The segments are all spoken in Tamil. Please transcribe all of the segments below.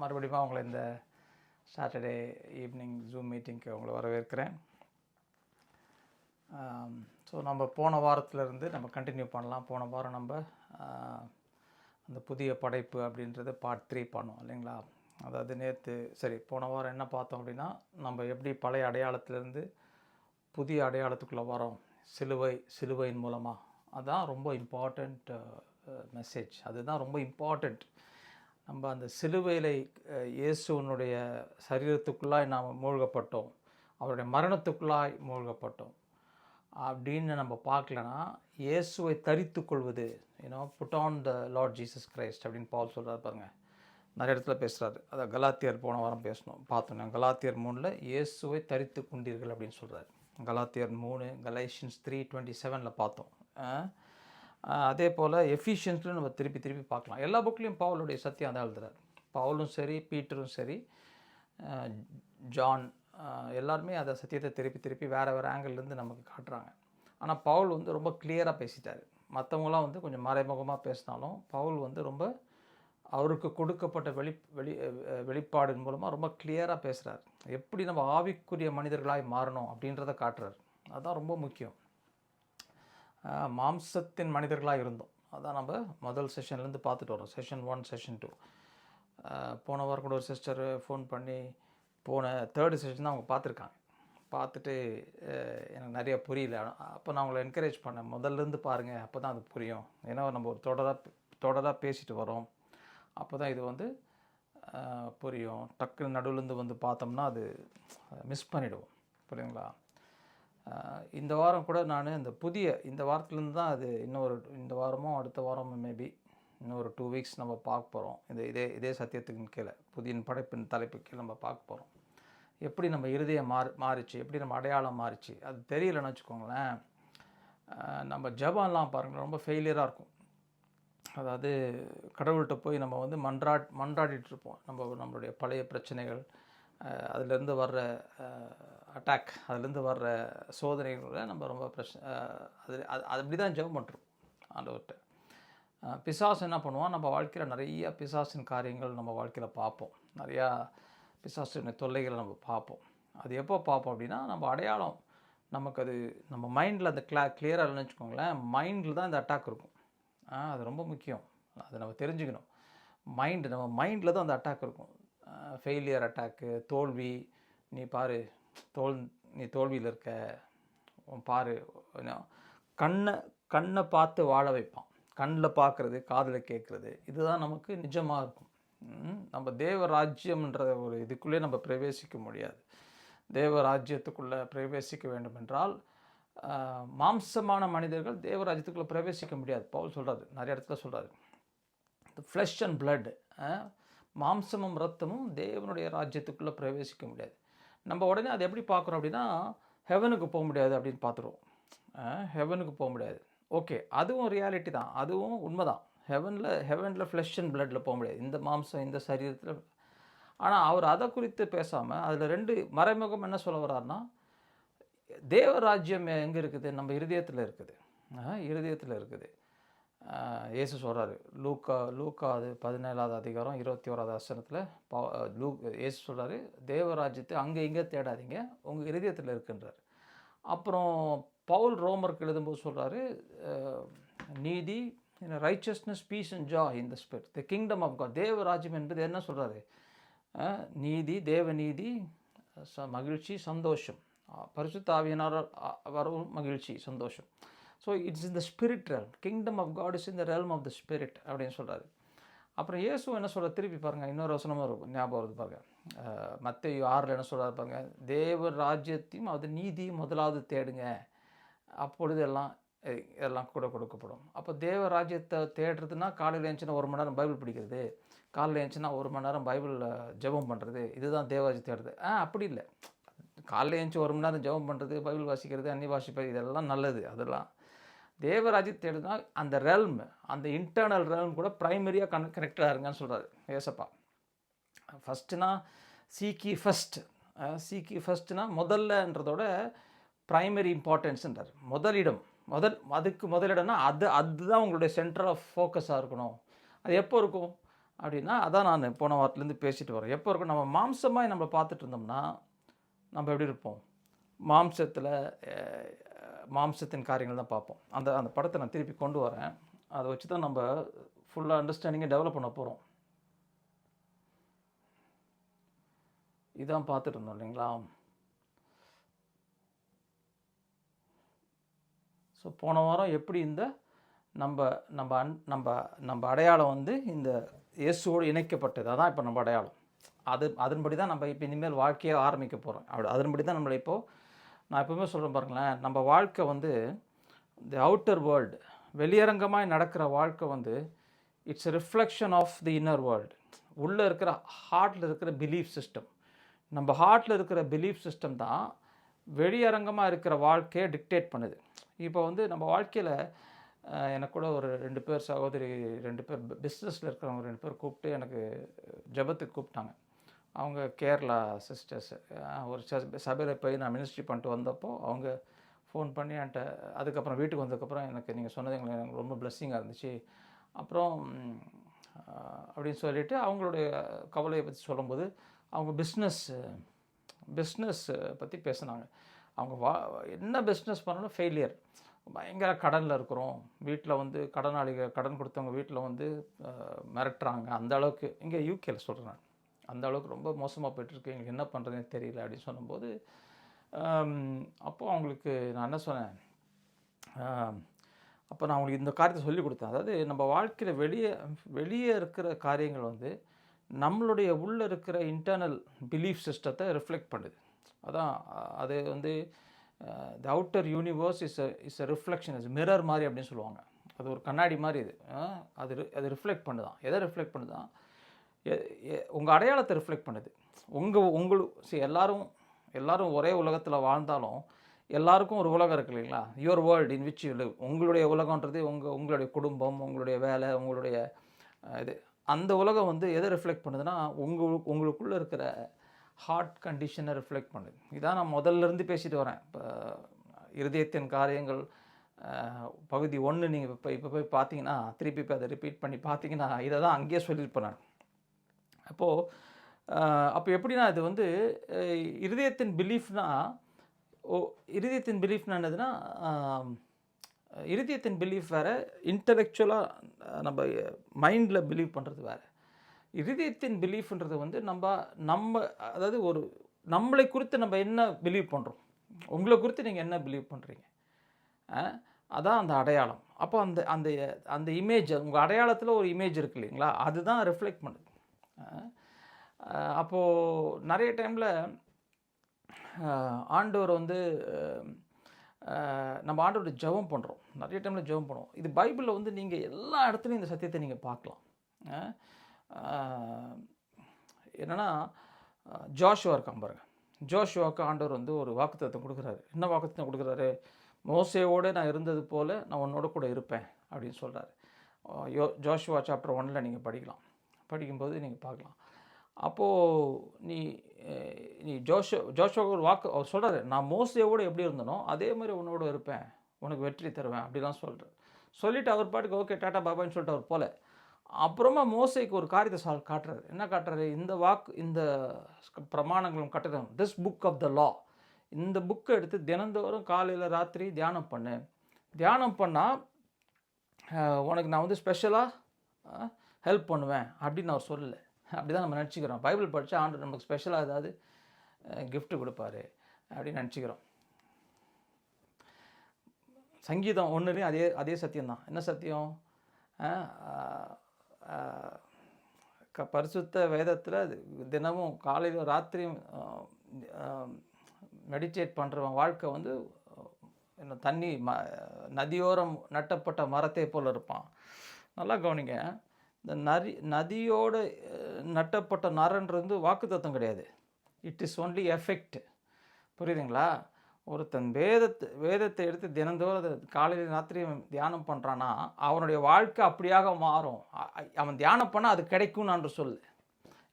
மறுபடியும் உங்களை இந்த சாட்டர்டே ஈவினிங் ஜூம் மீட்டிங்க்கு உங்களை வரவேற்கிறேன். ஸோ நம்ம போன வாரத்திலேருந்து நம்ம கண்டினியூ பண்ணலாம். போன வாரம் நம்ம அந்த புதிய படைப்பு அப்படின்றது பார்ட் 3 பண்ணோம் இல்லைங்களா. அதாவது போன வாரம் என்ன பார்த்தோம் அப்படின்னா, நம்ம எப்படி பழைய அடையாளத்திலேருந்து புதிய அடையாளத்துக்குள்ளே வரோம் சிலுவையின் மூலமாக. அதுதான் ரொம்ப இம்பார்ட்டண்ட் மெசேஜ். அதுதான் ரொம்ப இம்பார்ட்டண்ட். நம்ம அந்த சிலுவையில் இயேசுவனுடைய சரீரத்துக்குள்ளாய் நாம் மூழ்கப்பட்டோம், அவருடைய மரணத்துக்குள்ளாய் மூழ்கப்பட்டோம் அப்படின்னு நம்ம பார்க்கலன்னா, இயேசுவை தரித்து கொள்வது, put on the Lord Jesus Christ அப்படின்னு பவுல் சொல்கிறார் பாருங்க. நிறைய இடத்துல பேசுகிறாரு. அதை கலாத்தியர் போன வாரம் பார்த்தோம். கலாத்தியர் 3 இயேசுவை தரித்து கொண்டீர்கள் அப்படின்னு சொல்கிறார். கலாத்தியர் 3, கலேஷியன்ஸ் 3:27 பார்த்தோம். அதே போல் எஃபிஷியன்ஸ்லையும் நம்ம திருப்பி பார்க்கலாம். எல்லா புக்லேயும் பவுலுடைய சத்தியம் அதான் எழுதுறாரு. பவுலும் சரி, பீட்டரும் சரி, ஜான், எல்லாருமே அதை சத்தியத்தை திருப்பி வேறு ஆங்கிள்லேருந்து நமக்கு காட்டுறாங்க. ஆனால் பவுல் ரொம்ப கிளியராக பேசிட்டார். மற்றவங்களாம் கொஞ்சம் மறைமுகமாக பேசினாலும் பவுல் ரொம்ப அவருக்கு கொடுக்கப்பட்ட வெளிப்பாடின் மூலமாக ரொம்ப கிளியராக பேசுகிறார். எப்படி நம்ம ஆவிக்குரிய மனிதர்களாய் மாறணும் அப்படின்றத காட்டுறார். அதுதான் ரொம்ப முக்கியம். மாம்சத்தின் மனிதர்களாக இருந்தோம், அதான் நம்ம முதல் செஷன்லேருந்து பார்த்துட்டு வரோம். Session 1, session 2. போன வாரம் கூட ஒரு சிஸ்டர் ஃபோன் பண்ணி போன 3rd செஷன் தான் அவங்க பார்த்துருக்காங்க. பார்த்துட்டு எனக்கு நிறைய புரியல. அப்போ நான் அவங்கள என்கரேஜ் பண்ணேன், முதல்லேருந்து பாருங்கள், அப்போ தான் அது புரியும். ஏன்னா நம்ம ஒரு தொடராக பேசிட்டு வரோம், அப்போ தான் இது புரியும். டக்குன்னு நடுவுலேருந்து பார்த்தோம்னா அது மிஸ் பண்ணிவிடுவோம். புரியுங்களா? இந்த வாரம் கூட நான் இந்த வாரத்துலேருந்து தான் அது இந்த வாரமோ அடுத்த வாரமோ மேபி இன்னொரு 2 வீக்ஸ் நம்ம பார்க்க போகிறோம். இதே சத்தியத்துக்கு கீழே புதிய படைப்பின் தலைப்பு கீழே நம்ம பார்க்க போகிறோம். எப்படி நம்ம இருதயம் மாறிச்சு, எப்படி நம்ம அடையாளம் மாறிச்சு, அது தெரியலன்னு வச்சுக்கோங்களேன். நம்ம ஜபம்லாம் பாருங்கள் ரொம்ப ஃபெயிலியராக இருக்கும். அதாவது கடவுள்கிட்ட போய் நம்ம மன்றாடிட்டுருப்போம். நம்மளுடைய பழைய பிரச்சனைகள், அதிலேருந்து வர்ற அட்டாக், அதுலேருந்து வர்ற சோதனைகளை நம்ம ரொம்ப அது அப்படி தான் ஜெபம் பண்ணுறோம் ஆண்டவர்கிட்ட. பிசாசு என்ன பண்ணுவான், நம்ம வாழ்க்கையில் நிறையா பிசாசின் காரியங்கள் நம்ம வாழ்க்கையில் பார்ப்போம். நிறையா பிசாசின் தொல்லைகளை நம்ம பார்ப்போம். அது எப்போ பார்ப்போம் அப்படின்னா, நம்ம அடையாளம் நமக்கு அது நம்ம மைண்டில் அந்த கிளியராக இல்லைன்னு வச்சுக்கோங்களேன். மைண்டில் தான் இந்த அட்டாக் இருக்கும். அது ரொம்ப முக்கியம். அதை நம்ம தெரிஞ்சுக்கணும். நம்ம மைண்டில் தான் அந்த அட்டாக் இருக்கும். ஃபெயிலியர் அட்டாக்கு, தோல்வி. நீ பாரு, நீ தோல்வியில் இருக்க, பாரு. கண்ணை பார்த்து வாழ வைப்பான். கண்ணில் பார்க்குறது, காதில் கேட்குறது, இதுதான் நமக்கு நிஜமாக இருக்கும். நம்ம தேவ ராஜ்யம்ன்ற ஒரு இதுக்குள்ளே நம்ம பிரவேசிக்க முடியாது. தேவ ராஜ்யத்துக்குள்ளே பிரவேசிக்க வேண்டும் என்றால் மாம்சமான மனிதர்கள் தேவராஜ்யத்துக்குள்ளே பிரவேசிக்க முடியாது. பவுல் சொல்கிறாரு, நிறைய இடத்துல சொல்கிறாரு, ஃப்ளஷ் அண்ட் பிளட், மாம்சமும் ரத்தமும் தேவனுடைய ராஜ்யத்துக்குள்ளே பிரவேசிக்க முடியாது. நம்ம உடனே அதை எப்படி பார்க்குறோம் அப்படின்னா, ஹெவனுக்கு போக முடியாது அப்படின்னு பார்த்துருவோம். ஹெவனுக்கு போக முடியாது. ஓகே, அதுவும் ரியாலிட்டி தான், அதுவும் உண்மை தான். ஹெவனில் ஃப்ளஷ் அண்ட் பிளட்டில் போக முடியாது, இந்த மாம்சம் இந்த சரீரத்தில். ஆனால் அவர் அதை குறித்து பேசாமல் அதில் 2 மறைமுகம் என்ன சொல்ல வர்றாருன்னா, தேவராஜ்யம் எங்கே இருக்குது, நம்ம இருதயத்தில் இருக்குது. இருதயத்தில் இருக்குது. இயேசு சொல்கிறாரு, லூக்கா அது 17வது அதிகாரம் 21வது வசனத்தில் இயேசு சொல்கிறாரு, தேவராஜ்யத்தை அங்கே இங்கே தேடாதீங்க, உங்கள் இருதயத்தில் இருக்குன்றார். அப்புறம் பவுல் ரோமருக்கு எழுதும்போது சொல்கிறாரு, நீதி, righteousness, peace and joy in the spirit, the kingdom of God. தேவராஜ்யம் என்பது என்ன சொல்கிறாரு? நீதி, தேவநீதி, மகிழ்ச்சி, சந்தோஷம், பரிசுத்த ஆவியினார் வரவும் மகிழ்ச்சி, சந்தோஷம். So it's in the spirit realm. Kingdom of God is in the realm of the spirit அப்படின்னு சொல்கிறாரு. அப்புறம் இயேசு என்ன சொல்கிற, திருப்பி பாருங்கள், இன்னொரு வசனமும் இருக்கும், ஞாபகம் வருது பாருங்கள். மத்தேயு 6 என்ன சொல்கிறாரு பாருங்க, தேவ ராஜ்யத்தையும் அது நீதியும் முதலாவது தேடுங்க, அப்பொழுது எல்லாம் கூட கொடுக்கப்படும். அப்போ தேவ ராஜ்யத்தை தேடுறதுனா காலையில் எழுந்துச்சுன்னா 1 மணி நேரம் பைபிள் படிக்கிறது, காலையில் எழுந்துச்சுன்னா 1 மணி நேரம் பைபிளில் ஜெபம் பண்ணுறது, இதுதான் தேவராஜ்யம் தேடுறது. அப்படி இல்லை. காலையில் எழுந்துச்சு 1 மணி நேரம் ஜெபம் பண்ணுறது, பைபிள் வாசிக்கிறது, அன்னி வாசிப்பது, இதெல்லாம் நல்லது. அதெல்லாம் தேவராஜ்யம் தேடுனா அந்த ரெல்ம், அந்த இன்டர்னல் ரெல்ம் கூட ப்ரைமரியாக கனெக்டடாக இருங்கன்னு சொல்கிறாரு ஏசப்பா. ஃபஸ்ட்டுனா சீக்கி ஃபஸ்ட்னா முதல்லன்றதோட ப்ரைமரி இம்பார்ட்டன்ஸ்ன்றார். அதுக்கு முதலிடம்னா அதுதான் உங்களுடைய சென்டர் ஆஃப் ஃபோக்கஸாக இருக்கணும். அது எப்போ இருக்கும்? அப்படின்னா அதான் நான் போன வாரத்துலேருந்து பேசிட்டு வரேன். எப்போ இருக்கும் நம்ம மாம்சமாய் நம்ம பார்த்துட்டு இருந்தோம்னா நம்ம எப்படி இருப்போம்? மாம்சத்தில் மாம்சத்தின் காரியங்கள் தான் பார்ப்போம். அந்த அந்த படத்தை நான் திருப்பி கொண்டு வரேன். அதை வச்சு தான் நம்ம ஃபுல்லாக அண்டர்ஸ்டாண்டிங்கை டெவலப் பண்ண போகிறோம். இதான் பார்த்துட்டு இருந்தோம் இல்லைங்களா? ஸோ போன வாரம் எப்படி இந்த நம்ம நம்ம நம்ம நம்ம அடையாளம் வந்து இந்த இயேசுவோடு இணைக்கப்பட்டது. அதான் இப்போ நம்ம அடையாளம். அதன்படி தான் நம்ம இப்போ இனிமேல் வாழ்க்கையை ஆரம்பிக்க போகிறோம். அதன்படி தான் நம்மளை இப்போது நான் எப்பவுமே சொல்கிறேன் பாருங்களேன், நம்ம வாழ்க்கை வந்து தி அவுட்டர் வேர்ல்டு, வெளியரங்கமாய் நடக்கிற வாழ்க்கை வந்து it's reflection of the inner world. உள்ளே இருக்கிற ஹார்ட்டில் இருக்கிற பிலீஃப் சிஸ்டம், நம்ம ஹார்ட்டில் இருக்கிற பிலீஃப் சிஸ்டம் தான் வெளியரங்கமாக இருக்கிற வாழ்க்கையை டிக்டேட் பண்ணுது. இப்போ வந்து நம்ம வாழ்க்கையில் எனக்கு கூட ஒரு 2 பேர் சகோதரி 2 பேர் பிஸ்னஸில் இருக்கிறவங்க 2 பேர் கூப்பிட்டு எனக்கு ஜெபத்துக்கு கூப்பிட்டாங்க. அவங்க கேரளா சிஸ்டர்ஸு. ஒரு சபையில் போய் நான் மினிஸ்ட்ரி பண்ணிட்டு வந்தப்போ அவங்க ஃபோன் பண்ணி என்கிட்ட, அதுக்கப்புறம் வீட்டுக்கு வந்ததுக்கப்புறம் எனக்கு நீங்கள் சொன்னது எனக்கு ரொம்ப பிளெஸ்ஸிங்காக இருந்துச்சு அப்புறம் அப்படின்னு சொல்லிவிட்டு அவங்களுடைய கவலையை பற்றி சொல்லும்போது அவங்க பிஸ்னஸ் பற்றி பேசுனாங்க. அவங்க என்ன பிஸ்னஸ் பண்ணாலும் ஃபெயிலியர், பயங்கர கடனில் இருக்கிறோம், வீட்டில் வந்து கடன் கொடுத்தவங்க வீட்டில் வந்து மிரட்டுறாங்க, அந்த அளவுக்கு. இங்கே யூகேல சொல்கிறேன் நான், அந்த அளவுக்கு ரொம்ப மோசமாக போய்ட்டுருக்கு, எங்களுக்கு என்ன பண்ணுறதுன்னு தெரியல அப்படின்னு சொல்லும்போது அப்போது அவங்களுக்கு நான் என்ன சொன்னேன், அப்போ நான் அவங்களுக்கு இந்த காரியத்தை சொல்லி கொடுத்தேன். அதாவது நம்ம வாழ்க்கையில் வெளியே இருக்கிற காரியங்கள் வந்து நம்மளுடைய உள்ளே இருக்கிற இன்டர்னல் பிலீஃப் சிஸ்டத்தை ரிஃப்ளெக்ட் பண்ணுது. அதான் அது வந்து the outer universe is a reflection, is mirror மாதிரி அப்படின்னு சொல்லுவாங்க. அது ஒரு கண்ணாடி மாதிரி. அது ரிஃப்ளெக்ட் பண்ணுதான். எதை ரிஃப்ளெக்ட் பண்ணுதான்? உங்கள் அடையாளத்தை ரிஃப்ளெக்ட் பண்ணுது. எல்லாரும் ஒரே உலகத்தில் வாழ்ந்தாலும் எல்லாருக்கும் ஒரு உலகம் இருக்குது இல்லைங்களா? Your world in which you live. உங்களுடைய உலகன்றது உங்களுடைய குடும்பம், உங்களுடைய வேலை, உங்களுடைய இது. அந்த உலகம் வந்து எதை ரிஃப்ளெக்ட் பண்ணுதுன்னா உங்களுக்குள்ளே இருக்கிற ஹார்ட் கண்டிஷனை ரிஃப்ளெக்ட் பண்ணுது. இதான் நான் முதல்லேருந்து பேசிட்டு வரேன். இப்போ இருதயத்தின் காரியங்கள் பகுதி 1 நீங்கள் இப்போ போய் பார்த்தீங்கன்னா, திருப்பி இப்போ அதை ரிப்பீட் பண்ணி பார்த்தீங்கன்னா இதை தான் அங்கேயே சொல்லியிருப்பேன் நான். அப்போ எப்படின்னா இது வந்து இருதயத்தின் பிலீஃப்னா என்னதுன்னா, இருதயத்தின் பிலீஃப் வேறு, இன்டலெக்சுவலாக நம்ம மைண்டில் பிலீவ் பண்ணுறது வேறு. இருதயத்தின் பிலீஃப்ன்றது வந்து நம்ம அதாவது ஒரு நம்மளை குறித்து நம்ம என்ன பிலீவ் பண்ணுறோம், உங்களை குறித்து நீங்கள் என்ன பிலீவ் பண்ணுறீங்க, அதான் அந்த அடையாளம். அப்போ அந்த இமேஜ், உங்கள் அடையாளத்தில் ஒரு இமேஜ் இருக்குது இல்லைங்களா, அதுதான் ரிஃப்ளெக்ட் பண்ணுது. அப்போது நிறைய டைமில் ஆண்டவர் வந்து நம்ம ஆண்டவரோட ஜெபம் பண்ணுறோம், நிறைய டைமில் ஜெபம் பண்ணுவோம். இது பைபிளில் வந்து நீங்கள் எல்லா இடத்துலையும் இந்த சத்தியத்தை நீங்கள் பார்க்கலாம். என்னென்னா ஜோஷுவா இருக்கான் பாருங்கள், ஜோஷுவாவுக்கு ஆண்டவர் வந்து ஒரு வாக்குத்தத்தம் கொடுக்குறாரு. என்ன வாக்குத்தத்தம் கொடுக்குறாரு? மோசேவோடு நான் இருந்தது போல் நான் உன்னோட கூட இருப்பேன் அப்படின்னு சொல்கிறாரு. ஜோஷுவா சாப்டர் 1 நீங்கள் படிக்கும்போது நீங்கள் பார்க்கலாம். அப்போது நீ ஜோஷுவா ஒரு வாக்கு அவர் சொல்கிறாரு, நான் மோசேவோடு எப்படி இருந்தனோ அதே மாதிரி உன்னோட இருப்பேன், உனக்கு வெற்றி தருவேன் அப்படிலாம் சொல்லிவிட்டு அவர் பாட்டுக்கு ஓகே டாட்டா பாபான்னு சொல்லிட்டு அவர் போல. அப்புறமா மோசேக்கு ஒரு காரியத்தை காட்டுறாரு. என்ன காட்டுறாரு? இந்த பிரமாணங்களும் கட்டணம், திஸ் புக் ஆஃப் த லா, இந்த புக்கை எடுத்து தினந்தோறும் காலையில் ராத்திரி தியானம் பண்ணு. தியானம் பண்ணால் உனக்கு நான் வந்து ஸ்பெஷலாக ஹெல்ப் பண்ணுவேன் அப்படின்னு அவர் சொல்லலை. அப்படி தான் நம்ம நினச்சிக்கிறோம். பைபிள் படித்தா ஆண்டவர் நமக்கு ஸ்பெஷலாக ஏதாவது கிஃப்ட்டு கொடுப்பாரு அப்படின்னு நினச்சிக்கிறோம். சங்கீதம் 1 அதே சத்தியம்தான். என்ன சத்தியம்? பரிசுத்த வேதத்தில் தினமும் காலையில் ராத்திரியும் மெடிடேட் பண்ணுறவன் வாழ்க்கை வந்து என்ன தண்ணி நதியோரம் நட்டப்பட்ட மரத்தை போல் இருப்பான். நல்லா கவனிங்க, இந்த நதியோடு நட்டப்பட்ட நரன்றது வாக்குத்தத்தம் கிடையாது. It is only effect. புரியுதுங்களா? ஒருத்தன் வேதத்தை எடுத்து தினந்தோறும் காலையில் ராத்திரியும் தியானம் பண்ணுறான்னா அவனுடைய வாழ்க்கை அப்படியாக மாறும். அவன் தியானம் பண்ணால் அது கிடைக்கும் என்று சொல்லு.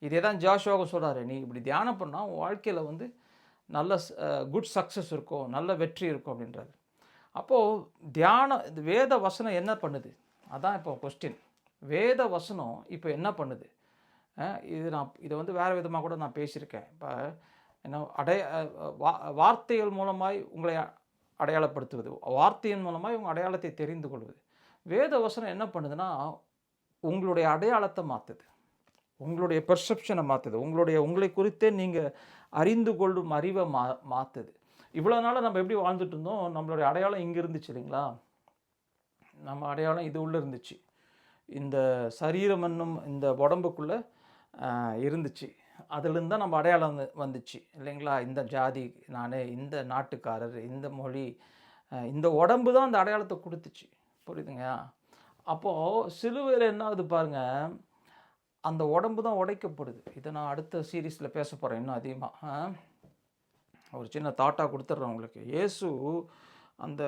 இதே தான் ஜோஷுவா சொல்கிறாரு, நீ இப்படி தியானம் பண்ணால் உன் வாழ்க்கையில் வந்து நல்ல குட் சக்ஸஸ் இருக்கும், நல்ல வெற்றி இருக்கும் அப்படின்றாரு. அப்போது வேத வசனம் என்ன பண்ணுது? அதான் இப்போ கொஸ்டின். வேத வசனம் இப்போ என்ன பண்ணுது? இதை வந்து வேறு விதமாக கூட நான் பேசியிருக்கேன். இப்போ என்ன வார்த்தைகள் மூலமாய் உங்களை அடையாளப்படுத்துவது, வார்த்தையின் மூலமாய் உங்கள் அடையாளத்தை தெரிந்து கொள்வது. வேத வசனம் என்ன பண்ணுதுன்னா, உங்களுடைய அடையாளத்தை மாற்றுது, உங்களுடைய பெர்செப்ஷனை மாற்றுது, உங்களை குறித்தே நீங்கள் அறிந்து கொள்ளும் அறிவை மாற்றுது. இவ்வளோ நாளாக நம்ம எப்படி வாழ்ந்துட்டு இருந்தோம்? நம்மளுடைய அடையாளம் இங்கே இருந்துச்சு இல்லைங்களா? நம்ம அடையாளம் இது உள்ளே இருந்துச்சு, இந்த சரீரம் என்னும் இந்த உடம்புக்குள்ளே இருந்துச்சு. அதுலேருந்து தான் நம்ம அடையாளம் வந்துச்சு இல்லைங்களா? இந்த ஜாதி நான், இந்த நாட்டுக்காரர், இந்த மொழி, இந்த உடம்பு தான் அந்த அடையாளத்தை கொடுத்துச்சு. புரியுதுங்க? அப்போது சிலுவையில் என்ன ஆகுது பாருங்கள், அந்த உடம்பு தான் உடைக்கப்படுது. இதை நான் அடுத்த சீரீஸில் பேச போகிறேன் இன்னும் அதிகமாக. ஒரு சின்ன தாட்டாக கொடுத்துட்றேன் உங்களுக்கு. இயேசு அந்த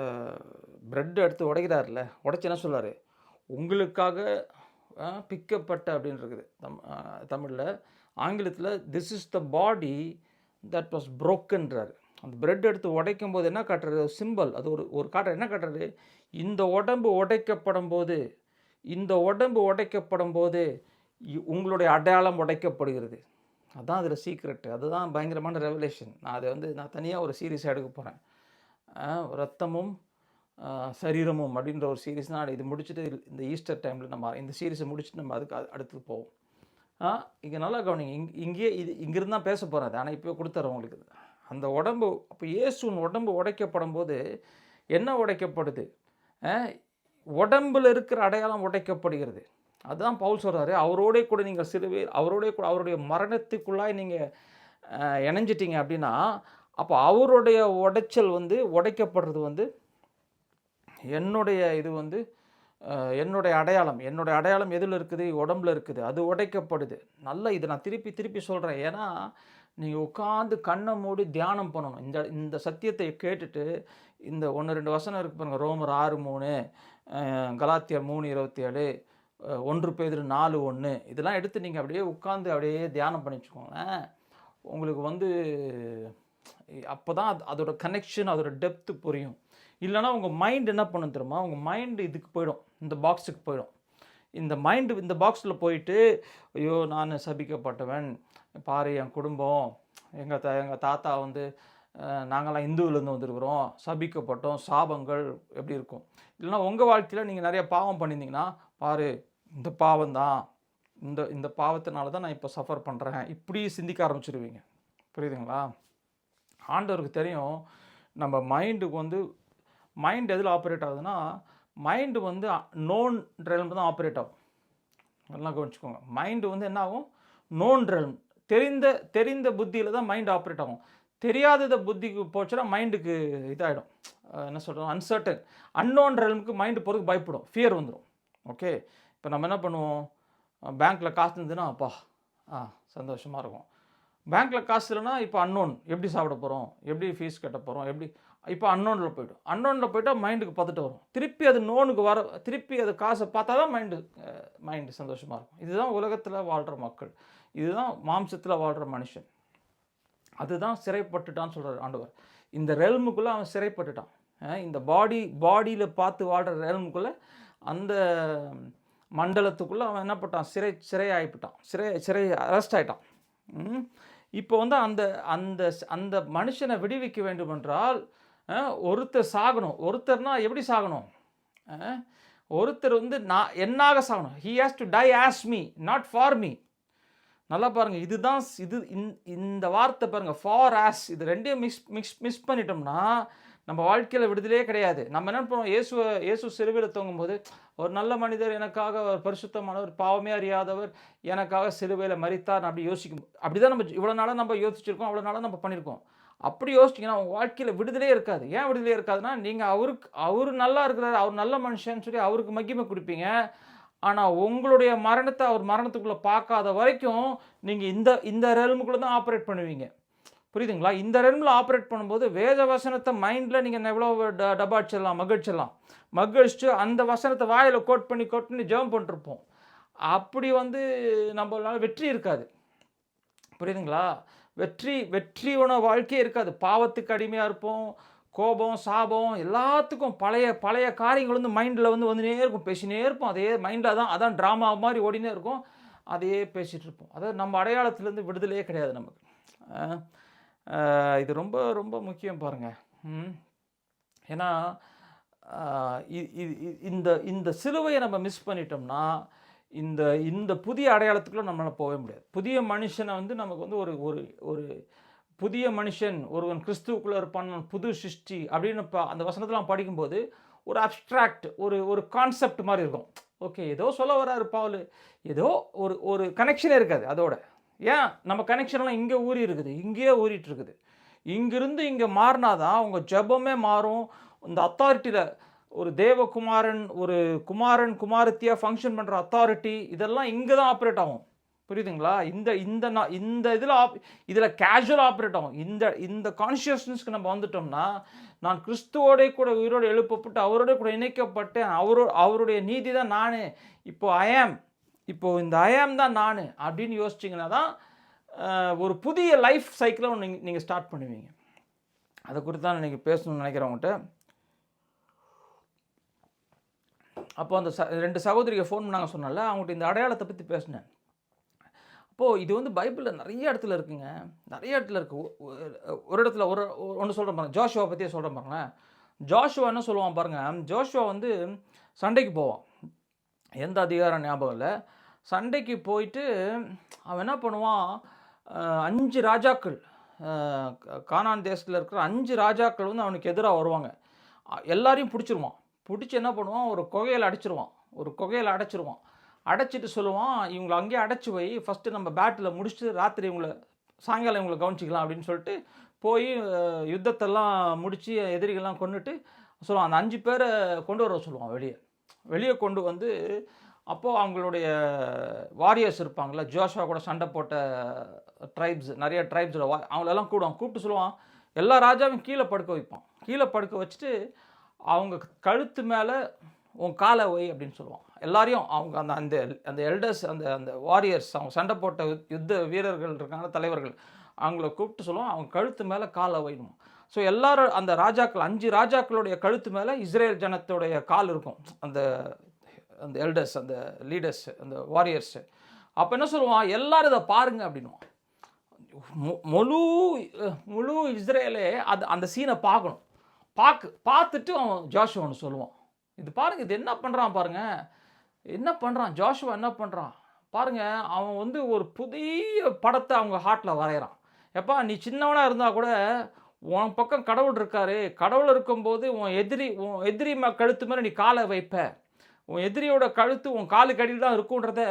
பிரெட் எடுத்து உடைக்கிறார்ல, உடைச்சி என்ன சொல்கிறார்? உங்களுக்காக பிக்கப்பட்ட அப்படின்னு இருக்குது தமிழில். ஆங்கிலத்தில் this is the body that was புரோக்கன்றார். அந்த பிரெட் எடுத்து உடைக்கும் போது என்ன காட்டுறது? சிம்பிள். அது ஒரு காட்டுற என்ன காட்டுறது? இந்த உடம்பு உடைக்கப்படும் போது, இந்த உடம்பு உடைக்கப்படும் போது உங்களுடைய அடையாளம் உடைக்கப்படுகிறது. அதுதான் அதில் சீக்ரெட்டு. அதுதான் பயங்கரமான ரெவலேஷன். நான் தனியாக ஒரு சீரீஸ் எடுக்க போகிறேன். ரத்தமும் சரீரமும் அப்படின்ற ஒரு சீரீஸ் நான் இது முடிச்சுட்டு இந்த ஈஸ்டர் டைமில் நம்ம இந்த சீரீஸை முடிச்சுட்டு நம்ம அதுக்கு அடுத்து போவோம். இங்கே நல்லா கவனிங்க. இங்கேயே இங்கிருந்து தான் பேச போகிறேன் அது, ஆனால் இப்போ கொடுத்துறேன் உங்களுக்கு. அந்த உடம்பு, அப்போ இயேசுவின் உடம்பு உடைக்கப்படும் போது என்ன உடைக்கப்படுது? உடம்பில் இருக்கிற அடையாளம் உடைக்கப்படுகிறது. அதுதான் பவுல் சொல்கிறாரு, அவரோட கூட நீங்கள் சிலுவையில் அவரோட கூட அவருடைய மரணத்துக்குள்ளாய் நீங்கள் இணைஞ்சிட்டிங்க அப்படின்னா, அப்போ அவருடைய உடைச்சல் வந்து உடைக்கப்படுறது வந்து என்னுடைய இது வந்து என்னுடைய அடையாளம் எதில் இருக்குது? உடம்புல இருக்குது. அது உடைக்கப்படுது. நல்லா இதை நான் திருப்பி சொல்கிறேன். ஏன்னா நீங்கள் உட்காந்து கண்ணை மூடி தியானம் பண்ணணும். இந்த சத்தியத்தை கேட்டுட்டு இந்த 1-2 வசனம் இருக்குது பாருங்கள். ரோமர் 6:3, கலாத்தியர் 3:27, 1 பேதுரு 4:1, இதெல்லாம் எடுத்து நீங்கள் அப்படியே உட்காந்து அப்படியே தியானம் பண்ணி வச்சுக்கோங்களேன். உங்களுக்கு வந்து அப்போ தான் அதோட கனெக்ஷன், அதோட டெப்த்து புரியும். இல்லைனா உங்கள் மைண்ட் என்ன பண்ணணும் தெரியுமா? உங்கள் மைண்டு இதுக்கு போயிடும், இந்த பாக்ஸுக்கு போயிடும். இந்த மைண்டு இந்த பாக்ஸில் போயிட்டு, ஐயோ நான் சபிக்கப்பட்டவன், பாரு என் குடும்பம், எங்கள் தாத்தா வந்து நாங்கள்லாம் இந்துவிலேருந்து வந்துருக்குறோம், சபிக்கப்பட்டோம், சாபங்கள் எப்படி இருக்கும். இல்லைனா உங்கள் வாழ்க்கையில் நீங்கள் நிறைய பாவம் பண்ணியிருந்தீங்கன்னா, பாரு இந்த பாவம்தான், இந்த பாவத்தினால தான் நான் இப்போ சஃபர் பண்ணுறேன், இப்படி சிந்திக்க ஆரம்பிச்சிடுவீங்க. புரியுதுங்களா? ஆண்டவருக்கு தெரியும் நம்ம மைண்டுக்கு வந்து மைண்ட் எதில் ஆப்ரேட் ஆகுதுன்னா, மைண்டு வந்து நோன் ரெல்ம் தான் ஆப்ரேட் ஆகும். அதெல்லாம் கவனிச்சுக்கோங்க. மைண்டு வந்து என்ன ஆகும்? நோன் ரெல்ம், தெரிந்த புத்தியில் தான் மைண்டு ஆப்ரேட் ஆகும். தெரியாததை புத்திக்கு போச்சுன்னா மைண்டுக்கு இதாகிடும், என்ன சொல்கிறோம், அன்சர்டன். அன்னோன் ரெல்முக்கு மைண்டு போகிறதுக்கு பயப்படும், ஃபியர் வந்துடும். ஓகே, இப்போ நம்ம என்ன பண்ணுவோம்? பேங்க்கில் காசு இருந்ததுன்னா அப்பா சந்தோஷமாக இருக்கும். பேங்க்கில் காசு இல்லைன்னா இப்போ அன்னோன், எப்படி சாப்பிட போகிறோம், எப்படி ஃபீஸ் கட்ட போகிறோம், எப்படி, இப்போ அன்னோனில் போய்டும். அன்னோனில் போய்ட்டால் மைண்டுக்கு பார்த்துட்டு வரும். திருப்பி அது நோனுக்கு திருப்பி அது காசை பார்த்தா தான் மைண்டு சந்தோஷமாக இருக்கும். இதுதான் உலகத்தில் வாழ்கிற மக்கள், இதுதான் மாம்சத்தில் வாழ்கிற மனுஷன். அதுதான் சிறைப்பட்டுட்டான்னு சொல்கிறார் ஆண்டவர். இந்த ரெல்முக்குள்ளே அவன் சிறைப்பட்டுட்டான். இந்த பாடியில் பார்த்து வாழ்கிற ரெல்முக்குள்ளே, அந்த மண்டலத்துக்குள்ளே அவன் என்ன பட்டான்? சிறை ஆகிவிட்டான், சிறை அரெஸ்ட் ஆகிட்டான். இப்போ வந்து அந்த மனுஷனை விடுவிக்க வேண்டும் என்றால் ஒருத்தர் சாகணும். ஒருத்தர்னா எப்படி சாகணும்? ஒருத்தர் வந்து என்னாக சாகணும். He has to tie as me, not for me. நல்லா பாருங்கள், இதுதான் இந்த வார்த்தை பாருங்கள், ஃபார் ஆஸ். இது ரெண்டையும் மிஸ் பண்ணிட்டோம்னா நம்ம வாழ்க்கையில் விடுதலையே கிடையாது. நம்ம என்ன பண்ணுவோம்? இயேசு சிலுவையில் தொங்கும்போது, ஒரு நல்ல மனிதர் எனக்காக, ஒரு பரிசுத்தமானவர், பாவமே அறியாதவர் எனக்காக சிலுவையில் மரித்தார் அப்படி யோசிக்கும். அப்படி தான் நம்ம இவ்வளோ நாளாக நம்ம யோசிச்சிருக்கோம், அவ்வளோ நாளாக நம்ம பண்ணியிருக்கோம். அப்படி யோசிச்சிங்கன்னா உங்கள் வாழ்க்கையில் விடுதலையே இருக்காது. ஏன் விடுதலையே இருக்காதுன்னா, நீங்கள் அவர் நல்லா இருக்கிறார், அவர் நல்ல மனுஷன்னு சொல்லி அவருக்கு மகிமை கொடுப்பீங்க. ஆனால் உங்களுடைய மரணத்தை அவர் மரணத்துக்குள்ளே பார்க்காத வரைக்கும் நீங்கள் இந்த ரெல்முக்குள்ளே தான் ஆப்ரேட் பண்ணுவீங்க. புரியுதுங்களா? இந்த ரெல்மில் ஆப்ரேட் பண்ணும்போது வேத வசனத்தை மைண்டில் நீங்கள் எவ்வளோ டபாடிச்சிடலாம், மகிழ்ச்சிட்டு அந்த வசனத்தை வாயில் கோட் பண்ணி ஜெபம் பண்ணிருப்போம். அப்படி வந்து நம்மளால வெற்றி இருக்காது. புரியுதுங்களா? வெற்றியோட வாழ்க்கையே இருக்காது. பாவத்துக்கு அடிமையாக இருப்போம், கோபம், சாபம் எல்லாத்துக்கும் பழைய பழைய காரியங்கள் வந்து மைண்டில் வந்துனே இருக்கும், பேசினே இருப்போம். அதே மைண்டில் அதான் ட்ராமா மாதிரி ஓடினே இருக்கும். அதையே பேசிகிட்டு இருப்போம். அதாவது நம்ம அடையாளத்துலேருந்து விடுதலையே கிடையாது நமக்கு. இது ரொம்ப ரொம்ப முக்கியம் பாருங்கள். ஏன்னா இந்த இந்த சிலுவையை நம்ம மிஸ் பண்ணிட்டோம்னா இந்த இந்த புதிய அடையாளத்துக்குள்ளே நம்மளால் போகவே முடியாது. புதிய மனுஷனை நமக்கு ஒரு ஒரு ஒரு புதிய மனுஷன், ஒருவன் கிறிஸ்துவுக்குள்ளே இருப்பான், புது சிருஷ்டி அப்படின்னு அந்த வசனத்தெலாம் படிக்கும்போது ஒரு அப்ஸ்ட்ராக்ட் ஒரு ஒரு கான்செப்ட் மாதிரி இருக்கும். ஓகே, ஏதோ சொல்ல வராரு பவுல், ஏதோ ஒரு ஒரு கனெக்ஷனே இருக்காது அதோட. ஏன் நம்ம கனெக்ஷன்லாம் இங்கே ஊறி இருக்குது, இங்கேயே ஊறிட்டு இருக்குது. இங்கிருந்து இங்கே மாறினாதான் உங்கள் ஜெபமே மாறும். இந்த அத்தாரிட்டியில் ஒரு தேவகுமாரன், ஒரு குமாரன் குமாரத்தியாக ஃபங்க்ஷன் பண்ணுற அத்தாரிட்டி, இதெல்லாம் இங்கே தான் ஆப்ரேட் ஆகும். புரியுதுங்களா? இந்த இந்த இந்த இதில் கேஷுவல் ஆப்ரேட் ஆகும். இந்த இந்த கான்ஷியஸ்னஸ்க்கு நம்ம வந்துட்டோம்னா, நான் கிறிஸ்துவோட கூட உயிரோடு எழுப்பப்பட்டு அவரோட கூட இணைக்கப்பட்டேன், அவருடைய நீதி தான் நான், இப்போது இந்த ஐஆம் தான் நான் அப்படின்னு யோசிச்சிங்கன்னா தான் ஒரு புதிய லைஃப் சைக்கிளை நீங்கள் ஸ்டார்ட் பண்ணுவீங்க. அதை குறித்து தான் நீங்கள் பேசணும்னு நினைக்கிறவங்ககிட்ட. அப்போ அந்த 2 சகோதரிகள் ஃபோன் பண்ணாங்க சொன்னால, அவங்கள்ட்ட இந்த அடையாளத்தை பற்றி பேசினேன். அப்போது இது பைபிளில் நிறைய இடத்துல இருக்குங்க, நிறைய இடத்துல இருக்குது. ஒரு இடத்துல ஒன்று சொல்கிறேன் பாருங்கள், ஜோஷுவா பற்றியே சொல்கிறேன் பாருங்களேன். ஜோஷுவா என்ன சொல்லுவான் பாருங்கள். ஜோஷுவா சண்டைக்கு போவான், எந்த அதிகாரம் ஞாபகம் இல்லை. சண்டைக்கு போயிட்டு அவன் என்ன பண்ணுவான், 5 ராஜாக்கள், கானான் தேசத்தில் இருக்கிற 5 ராஜாக்கள் அவனுக்கு எதிராக வருவாங்க. எல்லாரையும் பிடிச்சிருவான். பிடிச்சி என்ன பண்ணுவான், ஒரு குகையில் அடைச்சிருவான். அடைச்சிட்டு சொல்லுவான், இவங்களை அங்கேயே அடைச்சி போய் ஃபஸ்ட்டு நம்ம பேட்டில் முடிச்சுட்டு ராத்திரி சாயங்காலம் இவங்களை கவனிச்சிக்கலாம் அப்படின்னு சொல்லிட்டு போய் யுத்தத்தெல்லாம் முடித்து எதிரிகள்லாம் கொண்டுட்டு சொல்லுவான். அந்த 5 பேரை கொண்டு வர சொல்லுவான். வெளியே கொண்டு அப்போது அவங்களுடைய வாரியர்ஸ் இருப்பாங்களே, ஜோஷுவா கூட சண்டை போட்ட ட்ரைப்ஸ், நிறைய ட்ரைப்ஸில் அவங்களெல்லாம் கூப்பிட்டு சொல்லுவான், எல்லா ராஜாவையும் கீழே படுக்க வைப்பான். கீழே படுக்க வச்சுட்டு அவங்க கழுத்து மேலே உன் காலை வை அப்படின்னு சொல்லுவான். எல்லாரையும் அவங்க அந்த அந்த எல்டர்ஸ், அந்த வாரியர்ஸ், அவங்க சண்டை போட்ட யுத்த வீரர்கள் இருக்காங்க, தலைவர்கள், அவங்கள கூப்பிட்டு சொல்லுவான், அவங்க கழுத்து மேலே காலை வைக்கணும். ஸோ எல்லோரும் அந்த ராஜாக்கள், 5 ராஜாக்களுடைய கழுத்து மேலே இஸ்ரேல் ஜனத்துடைய கால் இருக்கும், அந்த அந்த எல்டர்ஸ், அந்த லீடர்ஸ், அந்த வாரியர்ஸு. அப்போ என்ன சொல்லுவான், எல்லோரும் இதை பாருங்க அப்படின்வான். முழு இஸ்ரேலே அந்த சீனை பார்க்கணும். பார்த்துட்டு அவன் ஜோஷுவா ஒன்று சொல்லுவான், இது பாருங்கள், இது என்ன பண்ணுறான் பாருங்கள், என்ன பண்ணுறான் ஜோஷுவா, என்ன பண்ணுறான் பாருங்கள். அவன் ஒரு புதிய படத்தை அவங்க ஹார்ட்டில் வரைகிறான். எப்பா, நீ சின்னவனாக இருந்தால் கூட உன் பக்கம் கடவுள் இருக்காரு, கடவுள் இருக்கும்போது உன் எதிரி கழுத்து மேலே நீ காலை வைப்ப, உன் எதிரியோட கழுத்து உன் காலுக்கு அடியில் தான் இருக்குன்றத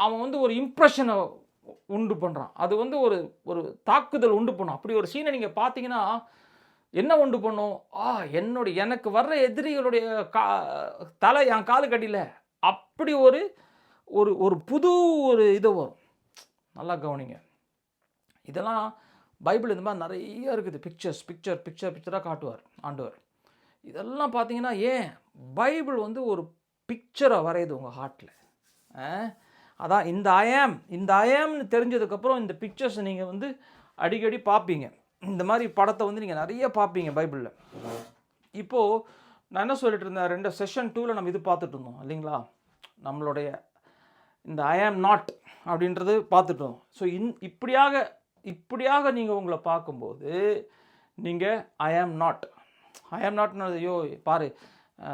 அவன் ஒரு இம்ப்ரெஷனை உண்டு பண்ணுறான். அது ஒரு ஒரு தாக்குதல் உண்டு பண்ணும். அப்படி ஒரு சீனை நீங்கள் பார்த்தீங்கன்னா என்ன உண்டு பண்ணும், எனக்கு வர்ற எதிரிகளுடைய தலை என் காலுக்கு அடியில், அப்படி ஒரு ஒரு ஒரு புது ஒரு இது வரும். நல்லா கவனிங்க, இதெல்லாம் பைபிள் இந்த மாதிரி நிறைய இருக்குது. பிக்சராக காட்டுவார் ஆண்டவர். இதெல்லாம் பார்த்தீங்கன்னா ஏன் பைபிள் ஒரு பிக்சரை வரையுது உங்கள் ஹார்ட்டில். அதான் இந்த ஐஆம்னு தெரிஞ்சதுக்கப்புறம் இந்த பிக்சர்ஸை நீங்கள் அடிக்கடி பார்ப்பீங்க. இந்த மாதிரி படத்தை நீங்கள் நிறைய பார்ப்பீங்க பைபிளில். இப்போது நான் என்ன சொல்லிட்டு இருந்தேன், செஷன் 2ல் நம்ம இது பார்த்துட்டு இருந்தோம் இல்லைங்களா, நம்மளுடைய இந்த ஐஆம் நாட் அப்படின்றது பார்த்துட்டோம். ஸோ இப்படியாக நீங்கள் உங்களை பார்க்கும்போது நீங்கள் ஐஆம் நாட்னு, ஐயோ பாரு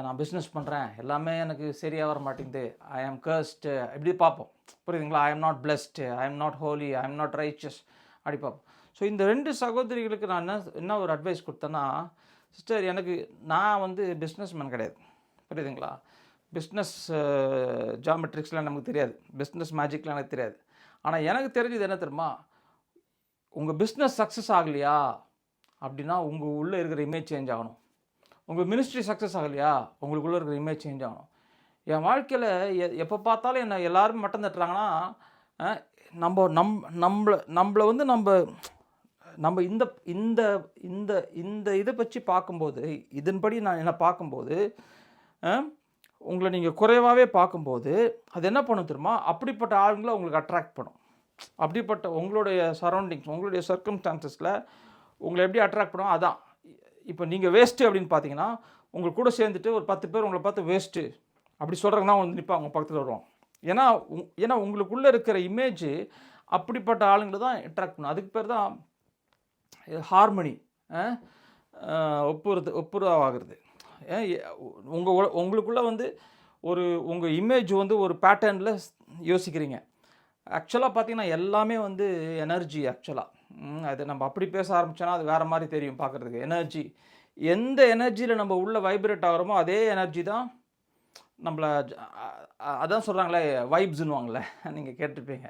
நான் பிஸ்னஸ் பண்ணுறேன், எல்லாமே எனக்கு சரியாக வர மாட்டேங்குது, ஐஆம் கர்ஸ்டு, இப்படி பார்ப்போம். புரியுதுங்களா? I'm not blessed, I'm not holy, I'm not riches, அப்படி பார்ப்போம். ஸோ இந்த 2 சகோதரிகளுக்கு நான் என்ன ஒரு அட்வைஸ் கொடுத்தேன்னா, சிஸ்டர், நான் பிஸ்னஸ் மேன் கிடையாது, புரியுதுங்களா? பிஸ்னஸ் ஜாமெட்ரிக்ஸ்லாம் நமக்கு தெரியாது, பிஸ்னஸ் மேஜிக்லாம் எனக்கு தெரியாது. ஆனால் எனக்கு தெரிஞ்சது என்ன தெரியுமா, உங்கள் பிஸ்னஸ் சக்ஸஸ் ஆகலையா அப்படின்னா உங்கள் உள்ளே இருக்கிற இமேஜ் சேஞ்ச் ஆகணும். உங்கள் மினிஸ்ட்ரி சக்ஸஸ் ஆகலையா உங்களுக்குள்ளே இருக்கிற இமேஜ் சேஞ்ச் ஆகணும். என் வாழ்க்கையில் எப்போ பார்த்தாலும் என்னை எல்லோரும் மட்டம் தட்டுறாங்கன்னா, நம்ம இந்த இந்த இந்த இந்த இதை பற்றி பார்க்கும்போது, இதன்படி நான் என்ன பார்க்கும்போது, உங்களை நீங்கள் குறைவாகவே பார்க்கும்போது அது என்ன பண்ணும் தெரியுமா, அப்படிப்பட்ட ஆளுங்களை உங்களுக்கு அட்ராக்ட் பண்ணும். அப்படிப்பட்ட உங்களுடைய சரௌண்டிங்ஸ், உங்களுடைய சர்க்கம்ஸ்டான்சஸில் உங்களை எப்படி அட்ராக்ட் பண்ணும், அதான் இப்போ நீங்கள் வேஸ்ட்டு அப்படின்னு பார்த்தீங்கன்னா, உங்களுக்கு கூட சேர்ந்துட்டு ஒரு 10 பேர் உங்களை பார்த்து வேஸ்ட்டு அப்படி சொல்கிறாங்கன்னா வந்து நிற்பாங்க, உங்கள் பக்கத்தில் வருவாங்க. ஏன்னா உங்களுக்குள்ளே இருக்கிற இமேஜ் அப்படிப்பட்ட ஆளுங்களை தான் அட்ராக்ட் பண்ணும். அதுக்கு பேர் தான் ஹார்மனி, ஒப்புரவாகிறது. உங்களுக்குள்ளே வந்து உங்கள் இமேஜ் வந்து ஒரு பேட்டர்னில் யோசிக்கிறீங்க. ஆக்சுவலாக பார்த்தீங்கன்னா எல்லாமே வந்து எனர்ஜி. ஆக்சுவலாக அது நம்ம அப்படி பேச ஆரம்பித்தோன்னா அது வேறு மாதிரி தெரியும் பார்க்குறதுக்கு. எனர்ஜி, எந்த எனர்ஜியில் நம்ம உள்ளே வைப்ரேட் ஆகிறோமோ அதே எனர்ஜி தான் நம்மளை அதான் சொல்கிறாங்களே வைப்ஸுன்னுவாங்களே, நீங்கள் கேட்டிருப்பீங்க.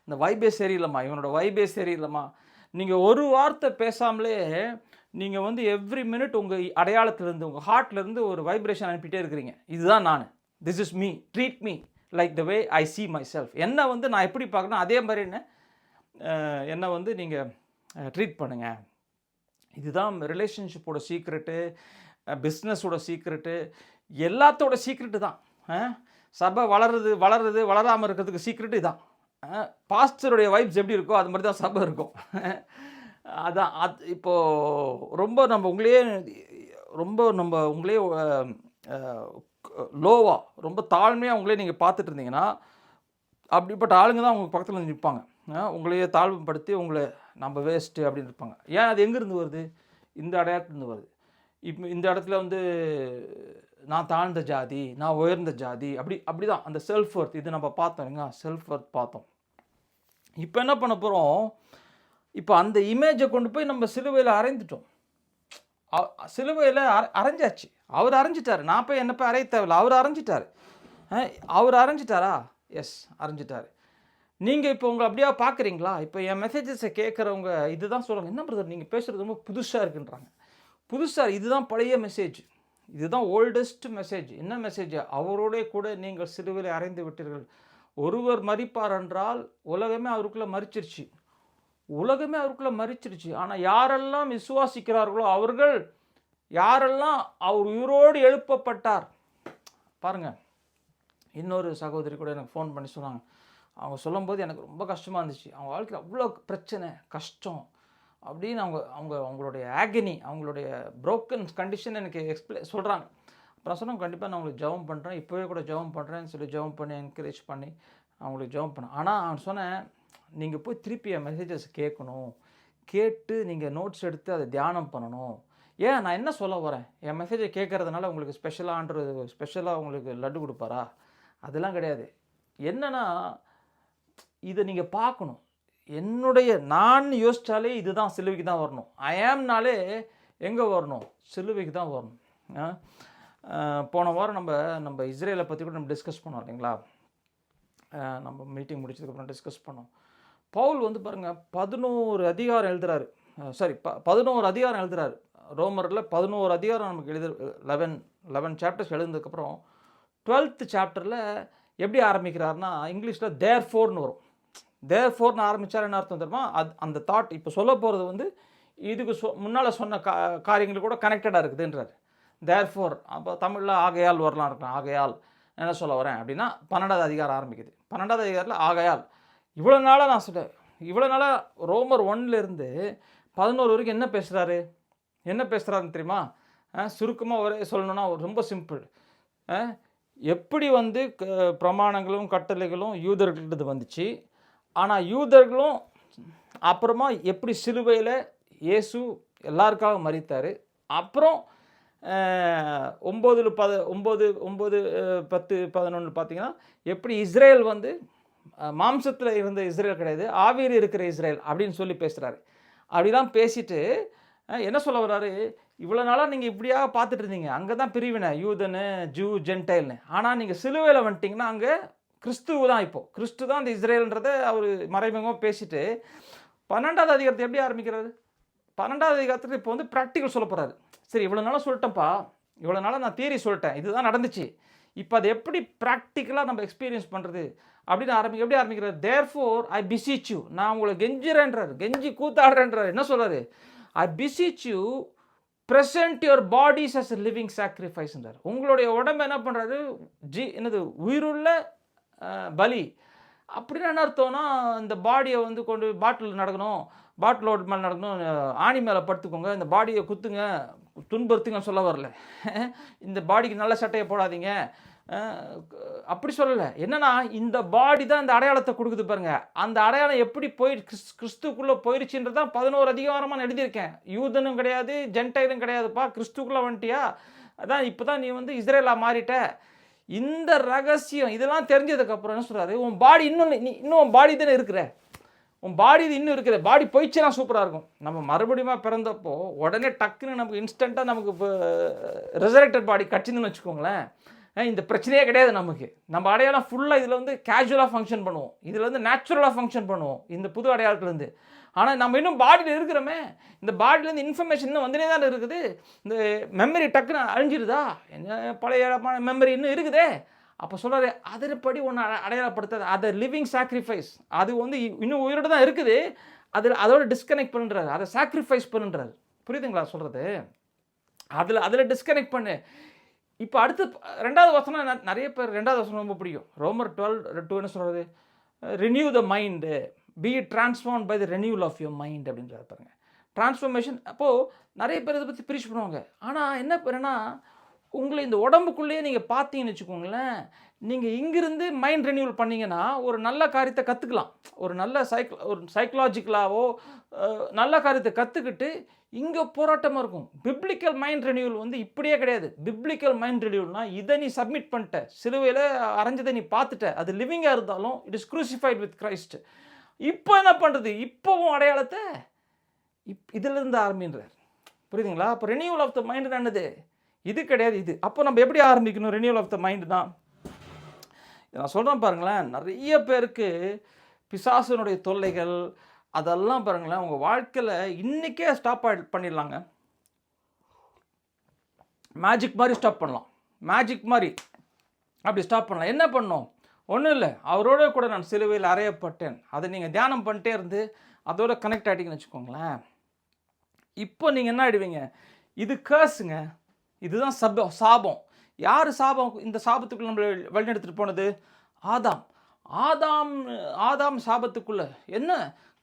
இந்த வைபே சரியில்லைம்மா, இவனோட வைபே சரியில்லைம்மா. நீங்கள் ஒரு வார்த்தை பேசாமலே நீங்கள் வந்து எவ்ரி மினிட் உங்கள் அடையாளத்துலேருந்து உங்கள் ஹார்ட்லேருந்து ஒரு வைப்ரேஷன் அனுப்பிட்டே இருக்கிறீங்க. இதுதான் நான், this is me, treat me like the way I see my self. என்னை வந்து நான் எப்படி பார்க்கணும் அதே மாதிரி என்னை வந்து நீங்கள் ட்ரீட் பண்ணுங்கள். இதுதான் ரிலேஷன்ஷிப்போட சீக்ரெட்டு, பிஸ்னஸோட சீக்ரெட்டு, எல்லாத்தோட சீக்ரெட்டு தான். சபை வளராமல் இருக்கிறதுக்கு சீக்ரெட்டு இதுதான். பாஸ்டருடைய வைப்ஸ் எப்படி இருக்கோ அது மாதிரி தான் சபை இருக்கும். அதான் இப்போது நம்ம உங்களே லோவாக ரொம்ப தாழ்மையாக உங்களே நீங்கள் பார்த்துட்டு இருந்தீங்கன்னா அப்படிப்பட்ட ஆளுங்க தான் உங்கள் பக்கத்தில் நிற்பாங்க. உங்களையே தாழ்வுபடுத்தி உங்களை நம்ம வேஸ்ட்டு அப்படின்னு இருப்பாங்க. ஏன் அது எங்கேருந்து வருது? இந்த அடையாளத்துலேருந்து வருது. இப்போ இந்த இடத்துல வந்து நான் தாழ்ந்த ஜாதி, நான் உயர்ந்த ஜாதி, அப்படி தான் அந்த செல்ஃப் ஒர்த். இது நம்ம பார்த்தோங்க, செல்ஃப் ஒர்த் பார்த்தோம். இப்போ என்ன பண்ண போகிறோம்? இப்போ அந்த இமேஜை கொண்டு போய் நம்ம சிலுவையில் அரைந்துட்டோம். சிலுவையில் அரைஞ்சாச்சு. அவர் அரைஞ்சிட்டார். நான் போய் என்ன போய் அரைய தேவையில்லை, அவர் அரைஞ்சிட்டார். அவர் அரைஞ்சிட்டாரா? எஸ், அரைஞ்சிட்டார். நீங்கள் இப்போ உங்களை அப்படியே பார்க்குறீங்களா? இப்போ என் மெசேஜஸை கேட்குறவங்க இதுதான் சொல்கிறாங்க, என்ன பிரதர் நீங்கள் பேசுகிறது ரொம்ப புதுசாக இருக்குன்றாங்க. புதுசாக இதுதான் பழைய மெசேஜ், இதுதான் ஓல்டஸ்ட் மெசேஜ். என்ன மெசேஜ்? அவரோட கூட நீங்கள் சிலுவையில் அறைந்து விட்டீர்கள். ஒருவர் மரிப்பார் என்றால் உலகமே அவருக்குள்ளே மரிச்சிருச்சு. உலகமே அவருக்குள்ளே மரிச்சிருச்சு. ஆனால் யாரெல்லாம் விசுவாசிக்கிறார்களோ அவர்கள், யாரெல்லாம் அவர் உயிரோடு எழுப்பப்பட்டார். பாருங்கள், இன்னொரு சகோதரி கூட எனக்கு ஃபோன் பண்ணி சொன்னாங்க. அவங்க சொல்லும்போது எனக்கு ரொம்ப கஷ்டமாக இருந்துச்சு. அவங்க வாழ்க்கையில் அவ்வளோ பிரச்சனை, கஷ்டம் அப்படின்னு அவங்களுடைய ஆகனி, அவங்களுடைய ப்ரோக்கன் கண்டிஷன் எனக்கு சொல்கிறாங்க. அப்புறம் சொன்னாங்க, கண்டிப்பாக நான் உங்களுக்கு ஜெபம் பண்ணுறேன், இப்போவே கூட ஜெபம் பண்ணுறேன்னு சொல்லி ஜெபம் பண்ணி என்கரேஜ் பண்ணி அவங்களுக்கு ஜெபம் பண்ணேன். ஆனால் அவன் சொன்னேன், நீங்கள் போய் திருப்பி என் மெசேஜஸ் கேட்கணும், கேட்டு நீங்கள் நோட்ஸ் எடுத்து அதை தியானம் பண்ணணும். ஏன் நான் என்ன சொல்ல வரேன்? என் மெசேஜை கேட்குறதுனால உங்களுக்கு ஸ்பெஷலாக உங்களுக்கு லட்டு கொடுப்பாரா? அதெல்லாம் கிடையாது. என்னென்னா இதை நீங்கள் பார்க்கணும். நான் யோசித்தாலே இதுதான் சிலுவைக்கு தான் வரணும். ஐ ஆம்னாலே எங்கே வரணும்? சிலுவைக்கு தான் வரணும். போன வாரம் நம்ம இஸ்ரேலை பற்றி கூட நம்ம டிஸ்கஸ் பண்ணோம் இல்லைங்களா? நம்ம மீட்டிங் முடிச்சதுக்கப்புறம் டிஸ்கஸ் பண்ணோம். பவுல் வந்து பாருங்கள் 11 அதிகாரம் எழுதுகிறாரு. 11 அதிகாரம் எழுதுகிறாரு. ரோமரில் 11 அதிகாரம் நமக்கு 11 சாப்டர்ஸ் எழுதுனதுக்கப்புறம் 12th சாப்டரில் எப்படி ஆரம்பிக்கிறாருன்னா, இங்கிலீஷில் தேர்ஃபோர்னு வரும். தேர்ஃபோர்னு ஆரம்பித்தார். என்ன அர்த்தம் தெரியுமா? அந்த தாட் இப்போ சொல்ல போகிறது வந்து இதுக்கு முன்னால் சொன்ன காரியங்கள் கூட கனெக்டடாக இருக்குதுன்றார். தேர்ஃபோர் அப்போ தமிழில் ஆகையால் வரலாம் இருக்கலாம். ஆகையால் என்ன சொல்ல வரேன் அப்படின்னா 12வது அதிகாரம் ஆரம்பிக்குது. 12வது அதிகாரத்தில் ஆகையால். இவ்வளோ நாளாக ரோமர் 1லேருந்து 11 வரைக்கும் என்ன பேசுகிறாருன்னு தெரியுமா? சுருக்கமாக ஒரே சொல்லணுன்னா ரொம்ப சிம்பிள். எப்படி வந்து பிரமாணங்களும் கட்டளைகளும் யூதர்கள்கிட்ட வந்துச்சு, ஆனால் யூதர்களும் அப்புறமா எப்படி சிலுவையில் இயேசு எல்லாருக்காக மரித்தார். அப்புறம் 9, 10, 11 பார்த்தீங்கன்னா எப்படி இஸ்ரேல் வந்து மாம்சத்தில் இருந்த இஸ்ரேல் கிடையாது, ஆவியில் இருக்கிற இஸ்ரேல் அப்படின்னு சொல்லி பேசுகிறாரு. அப்படிலாம் பேசிட்டு என்ன சொல்ல வர்றாரு? இவ்வளோ நாளாக நீங்கள் இப்படியாக பார்த்துட்டு இருந்தீங்க, அங்கே தான் பிரிவினை, யூதனு, ஜூ, ஜென்டைல்னு. ஆனால் நீங்கள் சிலுவையில் வந்துட்டிங்கன்னா அங்கே கிறிஸ்துவ தான். இப்போது கிறிஸ்து தான் அந்த இஸ்ரேல்ன்றதை அவர் மறைமுகமாக பேசிட்டு 12வது அதிகாரத்தை எப்படி ஆரம்பிக்கிறாரு? 12வது அதிகாரத்தில் இப்போ வந்து ப்ராக்டிக்கல் சொல்ல போகிறாரு. சரி, இவ்வளோ நாளாக சொல்லிட்டேன்ப்பா, இவ்வளோ நாளாக நான் தியரி சொல்லிட்டேன், இதுதான் நடந்துச்சு, இப்போ அது எப்படி ப்ராக்டிக்கலாக நம்ம எக்ஸ்பீரியன்ஸ் பண்ணுறது அப்படின்னு எப்படி ஆரம்பிக்கிறார்? தேர்ஃபோர் ஐ பிசீச் யூ, நான் உங்களை கெஞ்சிறேன்றார், கெஞ்சி கூத்தாடுறேன்றார். என்ன சொல்கிறாரு? I beseech you present your bodies as a living சாக்ரிஃபைஸ்ன்றார். உங்களுடைய உடம்பு என்ன பண்ணுறாரு? உயிருள்ள பலி. அப்படின்னு என்ன அர்த்தம்னா, இந்த பாடியை வந்து கொண்டு பாட்டில் நடக்கணும், பாட்டிலோட மேலே நடக்கணும், ஆணி மேலே படுத்துக்கோங்க, இந்த பாடியை குத்துங்க, துன்புறுத்துங்க சொல்ல வரல. இந்த பாடிக்கு நல்ல சட்டையை போடாதீங்க அப்படி சொல்லலை. என்னன்னா இந்த பாடி தான் இந்த அடையாளத்தை கொடுக்குது பாருங்க. அந்த அடையாளம் எப்படி போய் கிறிஸ்துக்குள்ளே போயிடுச்சுன்றதான் 11 அதிகாரமாக நான் எழுதியிருக்கேன். யூதனும் கிடையாது, ஜென்டைலும் கிடையாதுப்பா, கிறிஸ்துக்குள்ளே வந்துட்டியா, அதான் இப்போ தான் நீ வந்து இஸ்ரேலா மாறிட்ட. இந்த ரகசியம் இதெல்லாம் தெரிஞ்சதுக்கப்புறம் என்ன சொல்கிறாரு, உன் பாடி இன்னும் உன் பாடி தானே இருக்கிற, உன் பாடி இது இன்னும் இருக்குது. பாடி போயிடுச்சுன்னா சூப்பராக இருக்கும். நம்ம மறுபடியும் பிறந்தப்போ உடனே டக்குன்னு நமக்கு இன்ஸ்டண்ட்டாக நமக்கு இப்போ ரெசரக்டட் பாடி கட்சின்னு வச்சுக்கோங்களேன். இந்த பிரச்சனையே கிடையாது நமக்கு. நம்ம அடையாளம் ஃபுல்லாக இதில் வந்து கேஷுவலாக ஃபங்க்ஷன் பண்ணுவோம், இதில் வந்து நேச்சுரலாக ஃபங்க்ஷன் பண்ணுவோம் இந்த புது அடையாளத்துலேருந்து. ஆனால் நம்ம இன்னும் பாடியில் இருக்கிறோமே, இந்த பாடியிலேருந்து இன்ஃபர்மேஷன் இன்னும் வந்துனே தான் இருக்குது. இந்த மெமரி டக்குன்னு அழிஞ்சிருதா, என்ன பழைய மெமரி இன்னும் இருக்குதே. அப்போ சொல்கிறாரு, அதன்படி ஒன்று அடையாளப்படுத்தாது, அதை லிவிங் சாக்ரிஃபைஸ், அது வந்து இன்னும் உயிரோடு தான் இருக்குது, அதோட டிஸ்கனெக்ட் பண்ணுறாரு, அதை சாக்ரிஃபைஸ் பண்ணுன்றாரு. புரியுதுங்களா சொல்கிறது? அதில் டிஸ்கனெக்ட் பண்ணு. இப்போ அடுத்து 2வது வசனம் நிறைய பேர் 2வது வசனம் ரொம்ப பிடிக்கும். ரோமர் 12:2 என்ன சொல்கிறது, renew the mind, be transformed by the renewal of your mind அப்படின்றது பாருங்க. டிரான்ஸ்ஃபர்மேஷன். அப்போது நிறைய பேர் இதை பற்றி பிரிச்சு பண்ணுவாங்க. ஆனால் என்ன பேருன்னா, உங்களை இந்த உடம்புக்குள்ளேயே நீங்கள் பார்த்தீங்கன்னு வச்சுக்கோங்களேன், நீங்கள் இங்கிருந்து மைண்ட் ரெனியூவல் பண்ணிங்கன்னா ஒரு நல்ல காரியத்தை கற்றுக்கலாம். ஒரு நல்ல சைக்கலாஜிக்கலாவோ நல்ல காரியத்தை கற்றுக்கிட்டு இங்கே போராட்டமாக இருக்கும். பிப்ளிக்கல் மைண்ட் ரெனியூவல் வந்து இப்படியே கிடையாது. பிப்ளிக்கல் மைண்ட் ரெனியூவல்னால் இதை நீ சப்மிட் பண்ணிட்ட, சிலுவையில் அரைஞ்சதை நீ பார்த்துட்ட, அது லிவிங்காக இருந்தாலும் it is crucified with Christ. இப்போ என்ன பண்ணுறது, இப்போவும் அடையாளத்தை இதிலிருந்து ஆரம்பின்றார். புரியுதுங்களா? அப்போ ரெனியூவல் ஆஃப் த மைண்ட் என்னது, இது கிடையாது இது. அப்போ நம்ம எப்படி ஆரம்பிக்கணும் ரெனியூவல் ஆஃப் த மைண்ட் தான். நான் சொல்கிறேன் பாருங்களேன், நிறைய பேருக்கு பிசாசனுடைய தொல்லைகள் அதெல்லாம் பாருங்களேன் உங்கள் வாழ்க்கையில் இன்றைக்கே ஸ்டாப் பண்ணிடலாங்க. மேஜிக் மாதிரி ஸ்டாப் பண்ணலாம், மேஜிக் மாதிரி அப்படி ஸ்டாப் பண்ணலாம். என்ன பண்ணணும், ஒன்றும் இல்லை, அவரோட கூட நான் சிலுவையில் அறையப்பட்டேன், அதை நீங்கள் தியானம் பண்ணிட்டே இருந்து அதோட கனெக்ட் ஆகிட்டீங்கன்னு வச்சுக்கோங்களேன். இப்போ நீங்கள் என்ன ஆகிடுவீங்க, இது கேர்ஸுங்க, இதுதான் சாபம். யார் சாபம் இந்த சாபத்துக்குள்ளே நம்மளை வழிநடத்திட்டு போனது? ஆதாம் சாபத்துக்குள்ளே என்ன,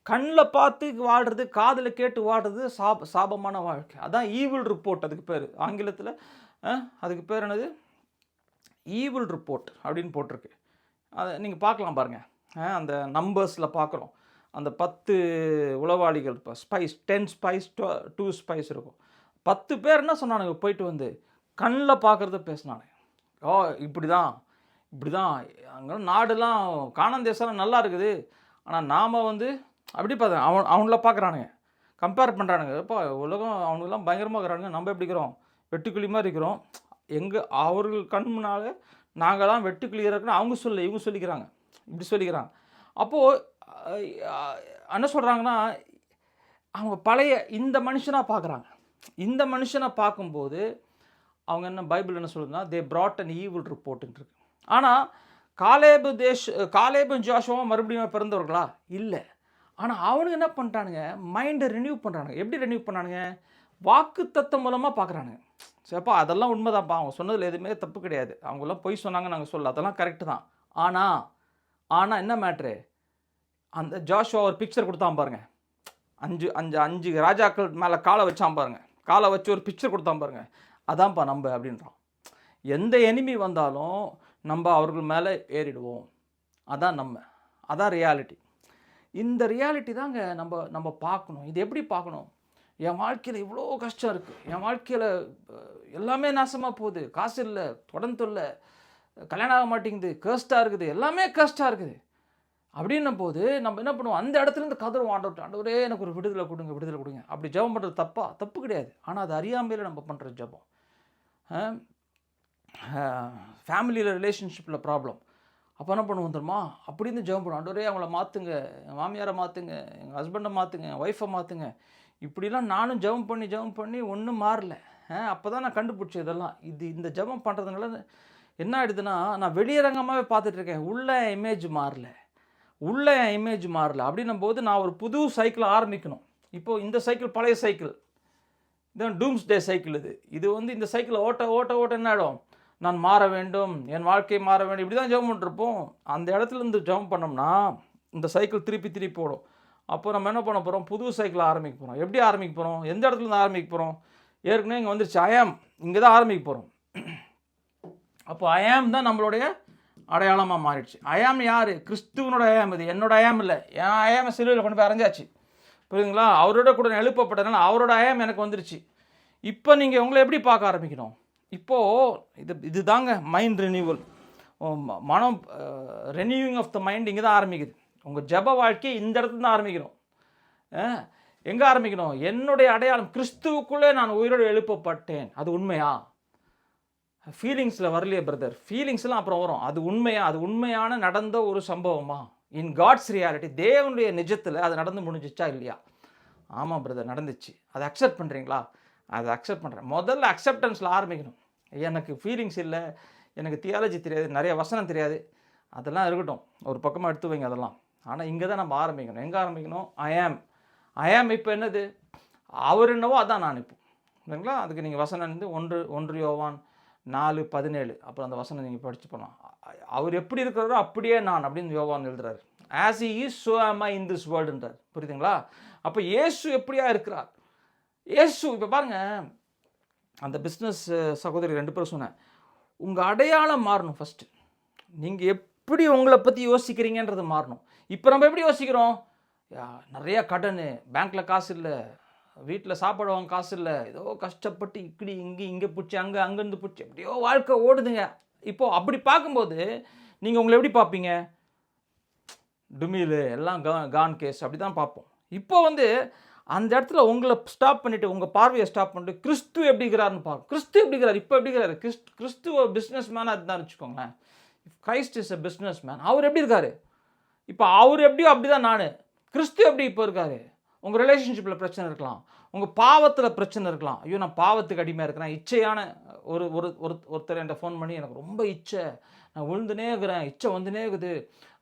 கண்ணில் பார்த்து வாழ்கிறது, காதில் கேட்டு வாழ்கிறது சாபமான வாழ்க்கை. அதான் ஈவில் ரிப்போர்ட், அதுக்கு பேர் ஆங்கிலத்தில், அதுக்கு பேர் என்னது, ஈவில் ரிப்போர்ட் அப்படின்னு போட்டிருக்கு. அதை நீங்கள் பார்க்கலாம் பாருங்கள். அந்த நம்பர்ஸில் பார்க்குறோம், அந்த 10 உளவாளிகள், இப்போ ஸ்பைஸ் 10 ஸ்பைஸ் 2 ஸ்பைஸ் இருக்கும். 10 பேர் என்ன சொன்னானுங்க, போயிட்டு வந்து கண்ணில் பார்க்குறத பேசினானு. இப்படி தான் அங்கே நாடுலாம் காணான் தேசம்லாம் நல்லா இருக்குது, ஆனால் நாம் வந்து அப்படி பார்த்தேன் அவங்கள பார்க்குறானுங்க, கம்பேர் பண்ணுறானுங்க. இப்போ உலகம் அவனுங்கெல்லாம் பயங்கரமாக இருக்கிறானுங்க, நம்ம எப்படி இருக்கிறோம், வெட்டுக்கிளி மாதிரி இருக்கிறோம். அவர்கள் கண் முன்னால் நாங்களாம் வெட்டுக்கிளியாக இருக்குன்னு இவங்க சொல்லிக்கிறாங்க, இப்படி சொல்லிக்கிறாங்க. அப்போது என்ன சொல்கிறாங்கன்னா, அவங்க பழைய இந்த மனுஷனாக பார்க்குறாங்க. இந்த மனுஷனை பார்க்கும்போது அவங்க என்ன, பைபிள் என்ன சொல்லுதுன்னா, தே brought an evil report இருக்கு. ஆனால் காலேபும் ஜோஷுவும் மறுபடியும் பிறந்தவர்களா இல்லை. ஆனால் அவனுக்கு என்ன பண்ணுறானுங்க, மைண்டை ரினியூ பண்ணுறானுங்க. எப்படி ரினியூ பண்ணானுங்க, வாக்கு தத்தம் மூலமாக பார்க்குறானுங்க. சரிப்பா, அதெல்லாம் உண்மைதான்ப்பா, அவங்க சொன்னதில் எதுவுமே தப்பு கிடையாது, அவங்களாம் பொய் சொன்னாங்க நாங்கள் சொல்ல, அதெல்லாம் கரெக்டு தான். ஆனால் என்ன மேட்ரு, அந்த ஜோஷுவா ஒரு பிக்சர் கொடுத்தான் பாருங்க, 5 ராஜாக்கள் மேலே காலை வச்சான் பாருங்க, காலை வச்சு ஒரு பிக்சர் கொடுத்தான் பாருங்க, அதான்ப்பா நம்ம அப்படின்றான். எந்த எனிமி வந்தாலும் நம்ம அவர்கள் மேலே ஏறிடுவோம், அதான் ரியாலிட்டி. இந்த ரியாலிட்டி தாங்க நம்ம பார்க்கணும். இது எப்படி பார்க்கணும், என் வாழ்க்கையில் இவ்வளோ கஷ்டம் இருக்குது, என் வாழ்க்கையில் எல்லாமே நாசமாக போகுது, காசு இல்லை, தொடர்ந்து இல்லை, கல்யாணம் ஆக மாட்டேங்குது, கஷ்டாக இருக்குது, எல்லாமே கஷ்டாக இருக்குது அப்படின்னும் போது நம்ம என்ன பண்ணுவோம், அந்த இடத்துலேருந்து கதறுவோம், ஆண்டவரே எனக்கு ஒரு விடுதலை கொடுங்க. அப்படி ஜெபம் பண்ணுறது தப்பு கிடையாது. ஆனால் அது அறியாமையில் நம்ம பண்ணுற ஜெபம். ஃபேமிலியில் ரிலேஷன்ஷிப்பில் ப்ராப்ளம், அப்போ என்ன பண்ணுவோம் தெரியுமா, அப்படின்னு ஜெபம் பண்ணுவோம், ஆண்டவரே அவங்கள மாற்றுங்க, என் மாமியாரை மாற்றுங்க, எங்கள் ஹஸ்பண்டை மாற்றுங்க, என் ஒய்ஃபை மாற்றுங்க. இப்படிலாம் நானும் ஜெபம் பண்ணி ஒன்றும் மாறல. அப்போ தான் நான் கண்டுபிடிச்சேன் இதெல்லாம். இந்த ஜெபம் பண்ணுறதுனால என்ன ஆகிடுதுன்னா, நான் வெளியரங்கமாகவே பார்த்துட்ருக்கேன், உள்ள இமேஜ் மாறல. அப்படின்னும் போது நான் ஒரு புது சைக்கிளை ஆரம்பிக்கணும். இப்போது இந்த சைக்கிள் பழைய சைக்கிள், இதுதான் டூம்ஸ் டே சைக்கிள். இது வந்து இந்த சைக்கிளை ஓட்ட என்ன ஆகிடும், நான் மாற வேண்டும், என் வாழ்க்கை மாற வேண்டும், இப்படி தான் ஜெபம் பண்ணிருப்போம். அந்த இடத்துல இருந்து ஜெபம் பண்ணோம்னா இந்த சைக்கிள் திருப்பி போடும். அப்போ நம்ம என்ன பண்ண போகிறோம், புது சைக்கிளை ஆரம்பிக்க போகிறோம். எப்படி ஆரம்பிக்க போகிறோம், எந்த இடத்துலேருந்து ஆரம்பிக்க போகிறோம், ஏற்கனவே இங்கே வந்துருச்சு. ஐஆம் இங்கே தான் ஆரம்பிக்க போகிறோம். அப்போ ஐஆம் தான் நம்மளுடைய அடையாளமாக மாறிடுச்சு. ஐஆம் யார்? கிறிஸ்துவனோட ஐஆம். இது என்னோட ஐஆம் இல்லை. என் ஐஆம் சிலுவையில் கொண்டு போய் அரைஞ்சாச்சு. புரியுதுங்களா? அவரோட கூட நான் எழுப்பப்பட்டதுனால அவரோட ஐஆம் எனக்கு வந்துருச்சு. இப்போ நீங்கள் உங்களை எப்படி பார்க்க ஆரம்பிக்கணும்? இப்போது இது தாங்க மைண்ட் ரெனியூவல். மனம் ரெனியூவிங் ஆஃப் த மைண்ட் இங்கே தான் ஆரம்பிக்குது. உங்கள் ஜப வாழ்க்கை இந்த இடத்துல தான் ஆரம்பிக்கணும். எங்கே ஆரம்பிக்கணும்? என்னுடைய அடையாளம் கிறிஸ்துவுக்குள்ளே நான் உயிரோடு எழுப்பப்பட்டேன். அது உண்மையா? ஃபீலிங்ஸில் வரலையே பிரதர். ஃபீலிங்ஸ்லாம் அப்புறம் வரும். அது உண்மையா? அது உண்மையான நடந்த ஒரு சம்பவமா? இன் காட்ஸ் ரியாலிட்டி, தேவனுடைய நிஜத்தில் அது நடந்து முடிஞ்சிச்சா இல்லையா? ஆமாம் பிரதர், நடந்துச்சு. அதை அக்செப்ட் பண்ணுறீங்களா? அதை அக்செப்ட் பண்ணுறேன். முதல்ல அக்செப்டன்ஸில் ஆரம்பிக்கணும். எனக்கு ஃபீலிங்ஸ் இல்லை, எனக்கு தியாலஜி தெரியாது, நிறைய வசனம் தெரியாது, அதெல்லாம் இருக்கட்டும், ஒரு பக்கமாக எடுத்து வைங்க அதெல்லாம். ஆனால் இங்கே தான் நம்ம ஆரம்பிக்கணும். எங்கே ஆரம்பிக்கணும்? ஐஆம் இப்போ என்னது? அவர் என்னவோ அதான் நான் இப்போ. இல்லைங்களா? அதுக்கு நீங்கள் வசனம் வந்து 1 யோவான் 4:17 அப்புறம் அந்த வசனம் நீங்கள் படித்து போகலாம். அவர் எப்படி இருக்கிறாரோ அப்படியே நான் அப்படின்னு யோவான் எழுதுறாரு. ஆஸ் ஹி இஸ் ஸோ ஆம் ஐ இன் திஸ் வேர்ல்டுன்றார். புரியுதுங்களா? அப்போ இயேசு எப்படியா இருக்கிறார்? இயேசு இப்போ பாருங்கள், அந்த பிஸ்னஸ் சகோதரி 2 பேரும் சொன்னேன், உங்கள் அடையாளம் மாறணும் ஃபஸ்ட்டு. நீங்கள் எப்படி உங்களை பற்றி யோசிக்கிறீங்கன்றது மாறணும். இப்போ நம்ம எப்படி யோசிக்கிறோம்? நிறையா கடன், பேங்க்கில் காசு இல்லை, வீட்டில் சாப்பாடு வாங்க காசு இல்லை, ஏதோ கஷ்டப்பட்டு இப்படி இங்கே பிடிச்சி அங்கேருந்து பிடிச்சி எப்படியோ வாழ்க்கை ஓடுதுங்க. இப்போது அப்படி பார்க்கும்போது நீங்கள் உங்களை எப்படி பார்ப்பீங்க? டுமிலு எல்லாம் கான் கேஸ் அப்படி தான் பார்ப்போம். இப்போ வந்து அந்த இடத்துல உங்களை ஸ்டாப் பண்ணிவிட்டு, உங்கள் பார்வையை ஸ்டாப் பண்ணிட்டு, கிறிஸ்து எப்படி இருக்கிறாருன்னு பார்க்கும். கிறிஸ்து எப்படி இருக்கிறார்? இப்போ எப்படி இருக்கிறாரு? கிறிஸ்துவ பிஸ்னஸ் மேனாக இருந்தான்னு வச்சுக்கோங்களேன். Christ is a business man. அவர் எப்படி இருக்காரு? இப்போ அவர் எப்படியோ அப்படி தான் நான். கிறிஸ்து எப்படி இப்போ இருக்காரு? உங்கள் ரிலேஷன்ஷிப்பில் பிரச்சனை இருக்கலாம், உங்கள் பாவத்தில் பிரச்சனை இருக்கலாம். ஐயோ நான் பாவத்துக்கு அடிமையாக இருக்கிறேன். இச்சையான ஒருத்தர் என்கிட்ட ஃபோன் பண்ணி, எனக்கு ரொம்ப இச்சை, நான் விழுந்துனே இருக்கிறேன், இச்சை வந்துனே இருக்குது.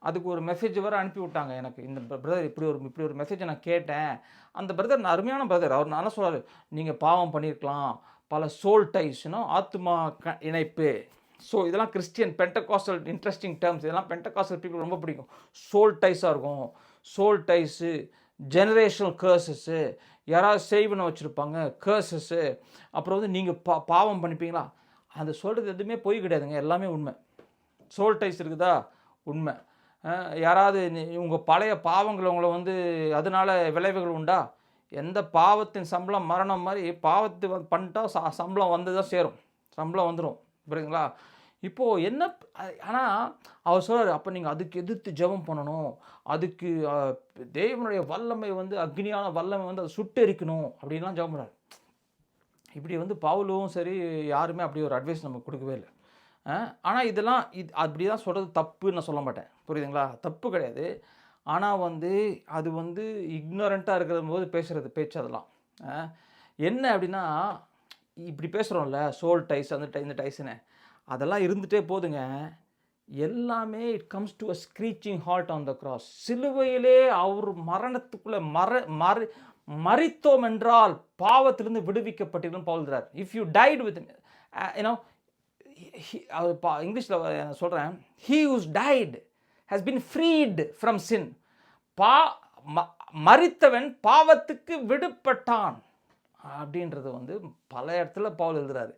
அதுக்கு ஒரு மெசேஜ் வர அனுப்பி விட்டாங்க எனக்கு. இந்த பிரதர் இப்படி ஒரு மெசேஜை நான் கேட்டேன். அந்த பிரதர் நான் அருமையான பிரதர். அவர் நல்லா சொல்கிறார், நீங்கள் பாவம் பண்ணியிருக்கலாம், பல சோல் டைஸ்னும் ஆத்மா இணைப்பு. ஸோ இதெல்லாம் கிறிஸ்டியன் பென்டகாஸ்டல் இன்ட்ரெஸ்டிங் டேர்ம்ஸ். இதெல்லாம் பென்டகாஸ்டல் பீப்புள் ரொம்ப பிடிக்கும். சோல் டைஸாக இருக்கும். சோல் டைஸு, ஜெனரேஷனல் கேர்சஸ்ஸு, யாராவது செய்வனை வச்சுருப்பாங்க, கேர்சஸ்ஸு. அப்புறம் வந்து நீங்கள் பாவம் பண்ணிப்பீங்களா? அது சொல்கிறது எதுவுமே பொய் கிடையாதுங்க, எல்லாமே உண்மை. சோல் டைஸ் இருக்குதா? உண்மை. யாராவது உங்கள் பழைய பாவங்களை உங்களை வந்து அதனால் விளைவுகள் உண்டா? எந்த பாவத்தின் சம்பளம் மரணம் மாதிரி பாவத்தை பண்ணிட்டா சம்பளம் வந்து தான் சேரும், சம்பளம் வந்துடும். புரியுதுங்களா? இப்போது என்ன, ஆனால் அவர் சொல்கிறார், அப்போ நீங்கள் அதுக்கு எதிர்த்து ஜெபம் பண்ணணும், அதுக்கு தேவனுடைய வல்லமை வந்து அக்னியான வல்லமை வந்து அதை சுட்டெரிக்கணும் அப்படின்லாம் ஜெபம் பண்ணுறாரு. இப்படி வந்து பவுலும் சரி யாருமே அப்படி ஒரு அட்வைஸ் நமக்கு கொடுக்கவே இல்லை. ஆனால் இதெல்லாம் அப்படி தான் சொல்கிறது தப்புன்னு நான் சொல்ல மாட்டேன். புரியுதுங்களா? தப்பு கிடையாது. ஆனால் வந்து அது வந்து இக்னோரண்ட்டாக இருக்கிற போது பேசுகிறது பேச்சு அதெல்லாம் என்ன அப்படின்னா, இப்படி பேசுகிறோம்ல சோல் டைஸ் இந்த டைஸ்ன்னு, அதெல்லாம் இருந்துகிட்டே போதுங்க. எல்லாமே it comes to a screeching halt on the cross. சிலுவையிலே அவர் மரணத்துக்குள்ளே மரித்தோம் என்றால் பாவத்திலிருந்து விடுவிக்கப்பட்டிருக்கும் பவுல்கிறார். If you died with you know, இங்கிலீஷில் சொல்கிறேன், he who's died has been freed from sin. மரித்தவன் பாவத்துக்கு விடுபட்டான் அப்படின்றது வந்து பல இடத்துல பவுல் எழுதுறாரு.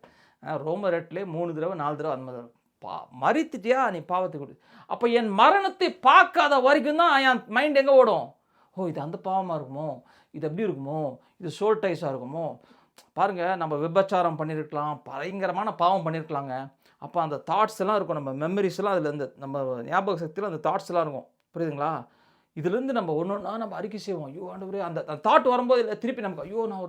ரோமர் 8 3 தடவை 4 தடவை அந்த மாதிரி மரித்துட்டியா நீ பாவத்துக்கு விடு. அப்போ என் மரணத்தை பார்க்காத வரைக்கும் தான் என் மைண்ட் எங்கே ஓடும்? ஓ இது அந்த பாவமாக இருக்குமோ, இது எப்படி இருக்குமோ, இது சோல் டைஸாக இருக்குமோ. பாருங்கள், நம்ம விபச்சாரம் பண்ணியிருக்கலாம், பயங்கரமான பாவம் பண்ணியிருக்கலாங்க. அப்போ அந்த தாட்ஸ் எல்லாம் இருக்கும், நம்ம மெமரிஸ்லாம் அதில் இந்த நம்ம ஞாபக சக்தியில் அந்த தாட்ஸ் எல்லாம் இருக்கும். புரியுதுங்களா? இதுலேருந்து நம்ம ஒன்று ஒன்றா நம்ம அறிக்கை செய்வோம். ஐயோ ஆண்டவரே, அந்த தாட் வரும்போது இல்லை திருப்பி நமக்கு ஐயோ நான்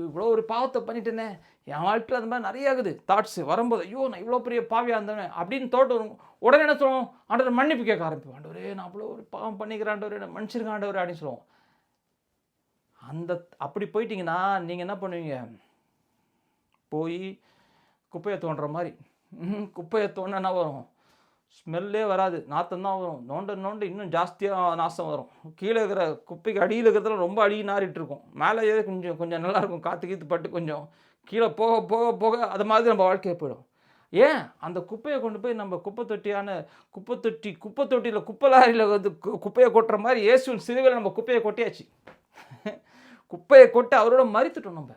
இவ்வளோ ஒரு பாவத்தை பண்ணிட்டேனே, என் வாழ்க்கையில் அந்த மாதிரி நிறைய ஆகுது தாட்ஸ் வரும்போது, ஐயோ நான் இவ்வளோ பெரிய பாவியாக இருந்தேன் அப்படின்னு தோட்டம் வரும். உடனே என்ன சொல்லுவோம்? ஆண்டவர் மன்னிப்பு கேட்க ஆரம்பிப்போம். ஆண்டவரே நான் அவ்வளோ ஒரு பாவம் பண்ணிக்கிறேன் ஆண்டவரே, நான் மன்னிச்சிருக்கேன் ஆண்டவரே அப்படின்னு சொல்லுவோம். அப்படி போயிட்டீங்கன்னா நீங்கள் என்ன பண்ணுவீங்க? போய் குப்பையை தோன்ற மாதிரி, குப்பையை தோண்டினா என்ன வரும்? ஸ்மெல்லே வராது, நாற்றம் தான் வரும். நோண்ட இன்னும் ஜாஸ்தியாக நாசம் வரும். கீழே இருக்கிற குப்பைக்கு அடியில் இருக்கிறதுல ரொம்ப அடியை நாறிட்டு இருக்கும். மேலே ஏதோ கொஞ்சம் நல்லாயிருக்கும், காற்று கீத்து பட்டு கொஞ்சம் கீழே போக போக போக அது மாதிரி நம்ம வாழ்க்கையை போயிடும். ஏன்? அந்த குப்பையை கொண்டு போய் நம்ம குப்பை தொட்டியில் குப்பை லாரியில் வந்து குப்பையை கொட்டுற மாதிரி இயேசுவின் சிலுவையில் நம்ம குப்பையை கொட்டியாச்சு. குப்பையை கொட்டி அவரோட மரித்துட்டோம் நம்ம.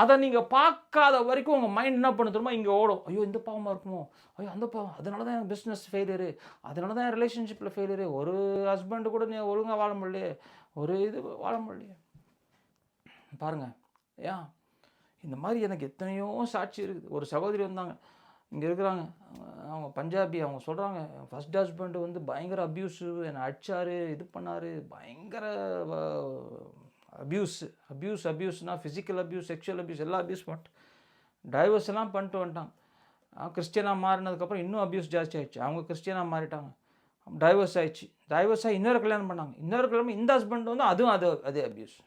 அதை நீங்கள் பார்க்காத வரைக்கும் உங்கள் மைண்ட் என்ன பண்ண தெரியுமா, இங்கே ஓடும். ஐயோ இந்த பாவமாக இருக்குமோ, ஐயோ அந்த பாவம், அதனால தான் என் பிஸ்னஸ் ஃபெயிலியரு, அதனால தான் என் ரிலேஷன்ஷிப்பில் ஃபெயிலியரு, ஒரு ஹஸ்பண்டு கூட நீ ஒழுங்காக வாழ முடியலையே, ஒரு இது வாழ முடியலையே. பாருங்கள் ஏன் இந்த மாதிரி எனக்கு எத்தனையோ சாட்சி இருக்குது. ஒரு சகோதரி வந்தாங்க, இங்கே இருக்கிறாங்க, அவங்க பஞ்சாபி. அவங்க சொல்கிறாங்க, ஃபஸ்ட் ஹஸ்பண்டு வந்து பயங்கர அப்யூஸு, என்னை அடித்தார், இது பண்ணார், பயங்கர அப்யூஸ்னால் ஃபிசிக்கல் அப்யூஸ், செக்ஷுவல் அப்யூஸ், எல்லா அப்யூஸ் பண்ணிட்டு டைவர்ஸ் எல்லாம் பண்ணிட்டு வந்துட்டாங்க. கிறிஸ்டியனாக மாறினதுக்கப்புறம் இன்னும் அப்யூஸ் ஜாஸ்தி ஆகிடுச்சு. அவங்க கிறிஸ்டியனாக மாறிட்டாங்க, டைவர்ஸ் ஆகிடுச்சு. டைவர்ஸ் ஆகி இன்னொரு கல்யாணம் பண்ணாங்க. இன்னொரு கல்யாணம் இந்த ஹஸ்பண்ட் வந்து அதுவும் அதே அப்யூஸ்.